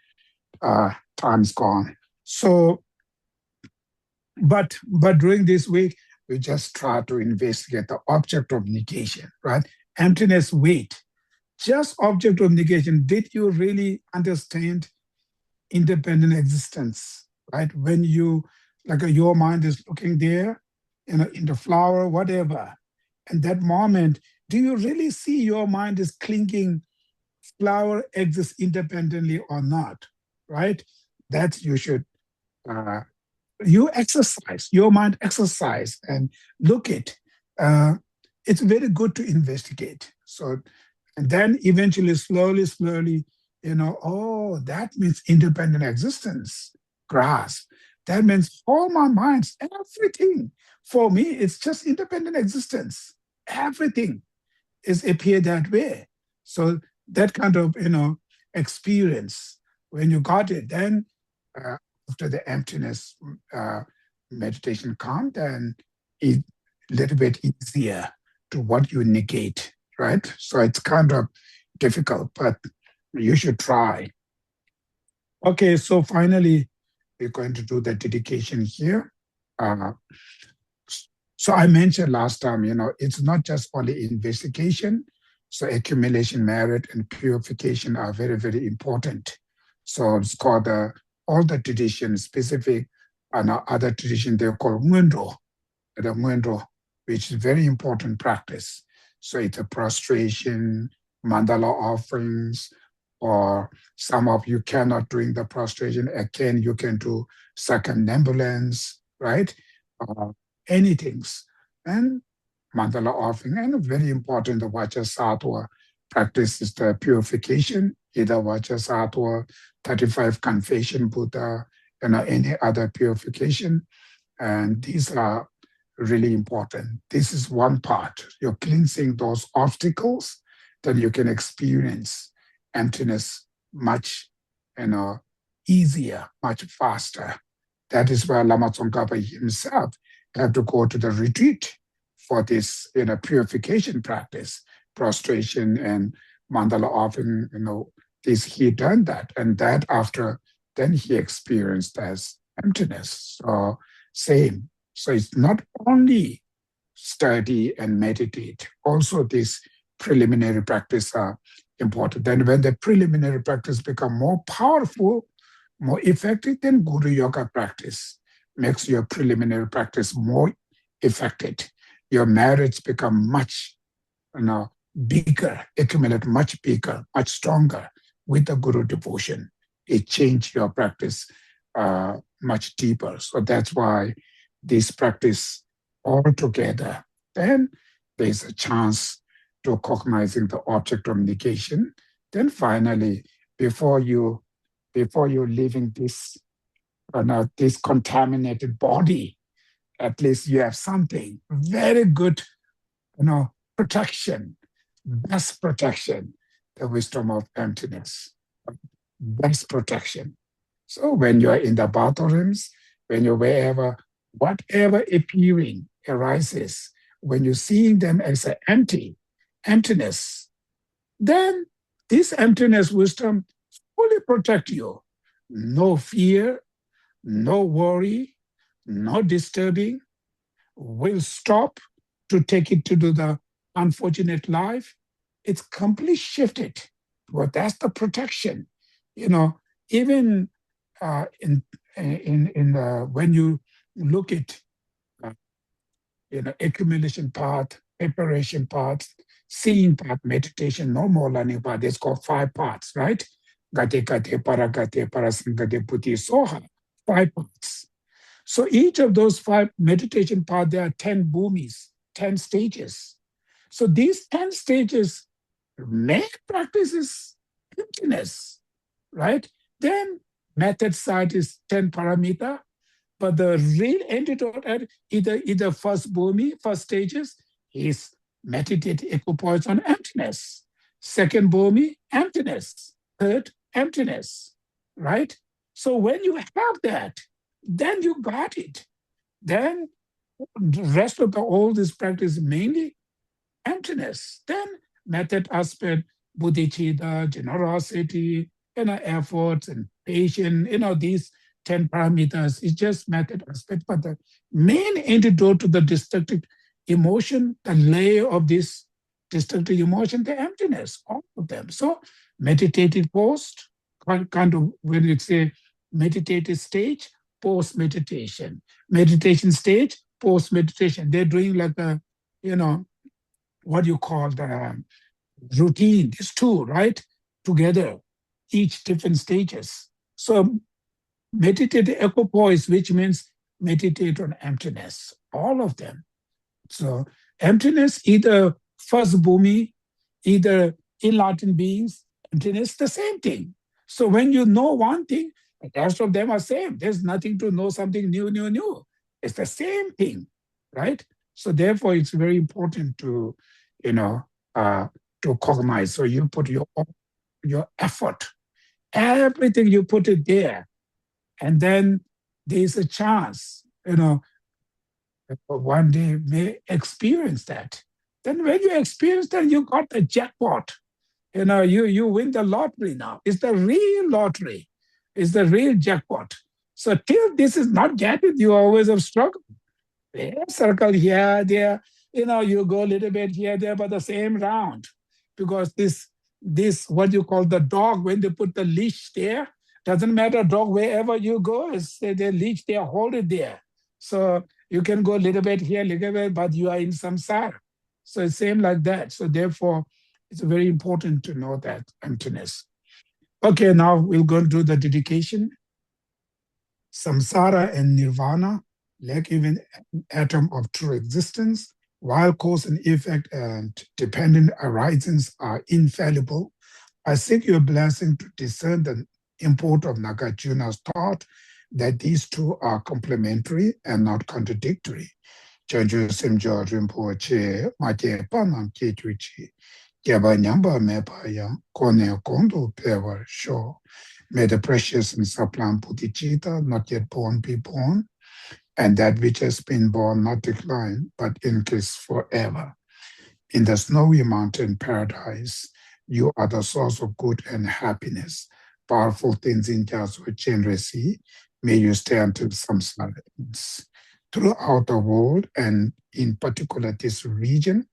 time's gone. So, but during this week, we just try to investigate the object of negation, right? Emptiness, weight. Just object of negation. Did you really understand independent existence, right? When you, your mind is looking there, in the flower, whatever. And that moment, do you really see your mind is clinging, flower exists independently or not, right? That you should, you exercise, your mind exercise and look it. It's very good to investigate. So, and then eventually, slowly, oh, that means independent existence, grasp. That means all my minds, everything. For me, it's just independent existence. Everything is appear that way. So that kind of, experience, when you got it, then after the emptiness meditation come, then it's a little bit easier to what you negate, right? So it's kind of difficult, but you should try. Okay, so finally, we're going to do the dedication here. So I mentioned last time, it's not just only investigation. So accumulation, merit, and purification are very, very important. So it's called all the traditions, specific and other traditions, they're called the mwendo, which is very important practice. So it's a prostration, mandala offerings, or some of you cannot doing the prostration. Again, you can do circumambulance, right? Anything. And mandala offering, and very important, the Vajrasattva practice is the purification, either Vajrasattva, 35 confession Buddha, any other purification. And these are really important. This is one part. You're cleansing those obstacles, then you can experience emptiness much, easier, much faster. That is why Lama Tsongkhapa himself had to go to the retreat for this, purification practice, prostration and mandala offering, this he done that, and that after then he experienced as emptiness. So same. So it's not only study and meditate, also this preliminary practice are important. Then when the preliminary practice become more powerful, more effective, then Guru Yoga practice makes your preliminary practice more effective. Your marriage become much, bigger, accumulate much bigger, much stronger with the Guru devotion. It changed your practice much deeper. So that's why this practice all together, then there's a chance to cognizing the object of negation. Then finally, before you leaving this this contaminated body, at least you have something very good, protection, best protection, the wisdom of emptiness, best protection. So when you're in the bathrooms, when you're wherever, whatever appearing arises, when you're seeing them as an emptiness, then this emptiness wisdom fully protect you. No fear, no worry, no disturbing, will stop to take it to do the unfortunate life. It's completely shifted. Well, that's the protection. Even when you look at accumulation path, preparation path, seeing path, meditation, no more learning path. It's called 5 parts, right? Gate, gate, paragate, parasangate, puti, soha. 5 parts. So each of those 5 meditation paths, there are 10 bhumis, 10 stages. So these 10 stages make practices emptiness, right? Then method side is 10 paramita, but the real antidote at either first bhumi, first stages, is meditate equipoise on emptiness. Second bhumi, emptiness. Third, emptiness, right? So when you have that, then you got it. Then the rest of all this practice mainly emptiness. Then method aspect, bodhicitta, generosity, efforts and patience, these 10 parameters is just method aspect. But the main antidote to the destructive emotion, the layer of this destructive emotion, the emptiness, all of them. So meditative post, kind of when you say meditative stage, post-meditation. Meditation stage, post-meditation. They're doing like a, what you call the routine, these 2, right? Together, each different stages. So meditate equipoise, which means meditate on emptiness, all of them. So emptiness, either first bhumi, either enlightened beings, emptiness, the same thing. So when you know one thing, the rest of them are same. There's nothing to know something new. It's the same thing, right? So therefore, it's very important to, to cognize. So you put your effort, everything you put it there, and then there's a chance, one day may experience that. Then when you experience that, you got the jackpot. You win the lottery now. It's the real lottery. It's the real jackpot. So till this is not getting, you always have struggled. Circle here, there, you go a little bit here, there, but the same round. Because this, what you call the dog, when they put the leash there, doesn't matter dog, wherever you go, it's the leash there, hold it there. So you can go a little bit here, little bit, but you are in samsara. So it's same like that. So therefore, it's very important to know that emptiness. Okay, now we'll go and do the dedication. Samsara and nirvana, like even an atom of true existence, while cause and effect and dependent arisings are infallible, I seek your blessing to discern the import of Nagarjuna's thought that these 2 are complementary and not contradictory. Chanju Simjo Rinpoche, Maje Panam Kechuchi, Geba Nyamba Mepaya, Kone Kondo Pewa Sho. May the precious and sublime Bodhicitta, not yet born, be born, and that which has been born not decline, but increase forever. In the snowy mountain paradise, You are the source of good and happiness. Powerful things in just with generosity. May you stay until some silence. Throughout the world, and in particular this region,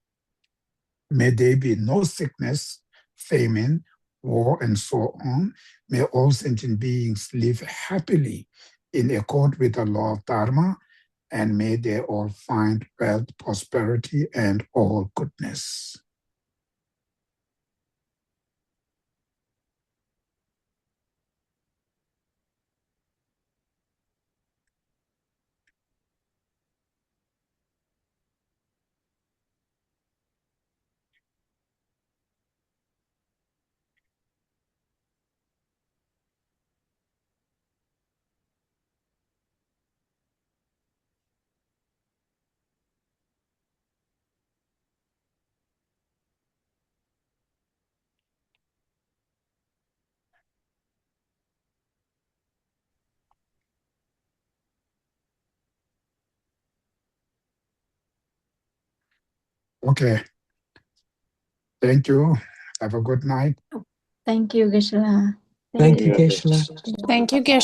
may there be no sickness, famine, war, and so on. May all sentient beings live happily in accord with the law of Dharma, and may they all find wealth, prosperity, and all goodness. Okay. Thank you. Have a good night. Thank you, Geshe-la. Thank you, Yeah, Geshe-la. Thank you,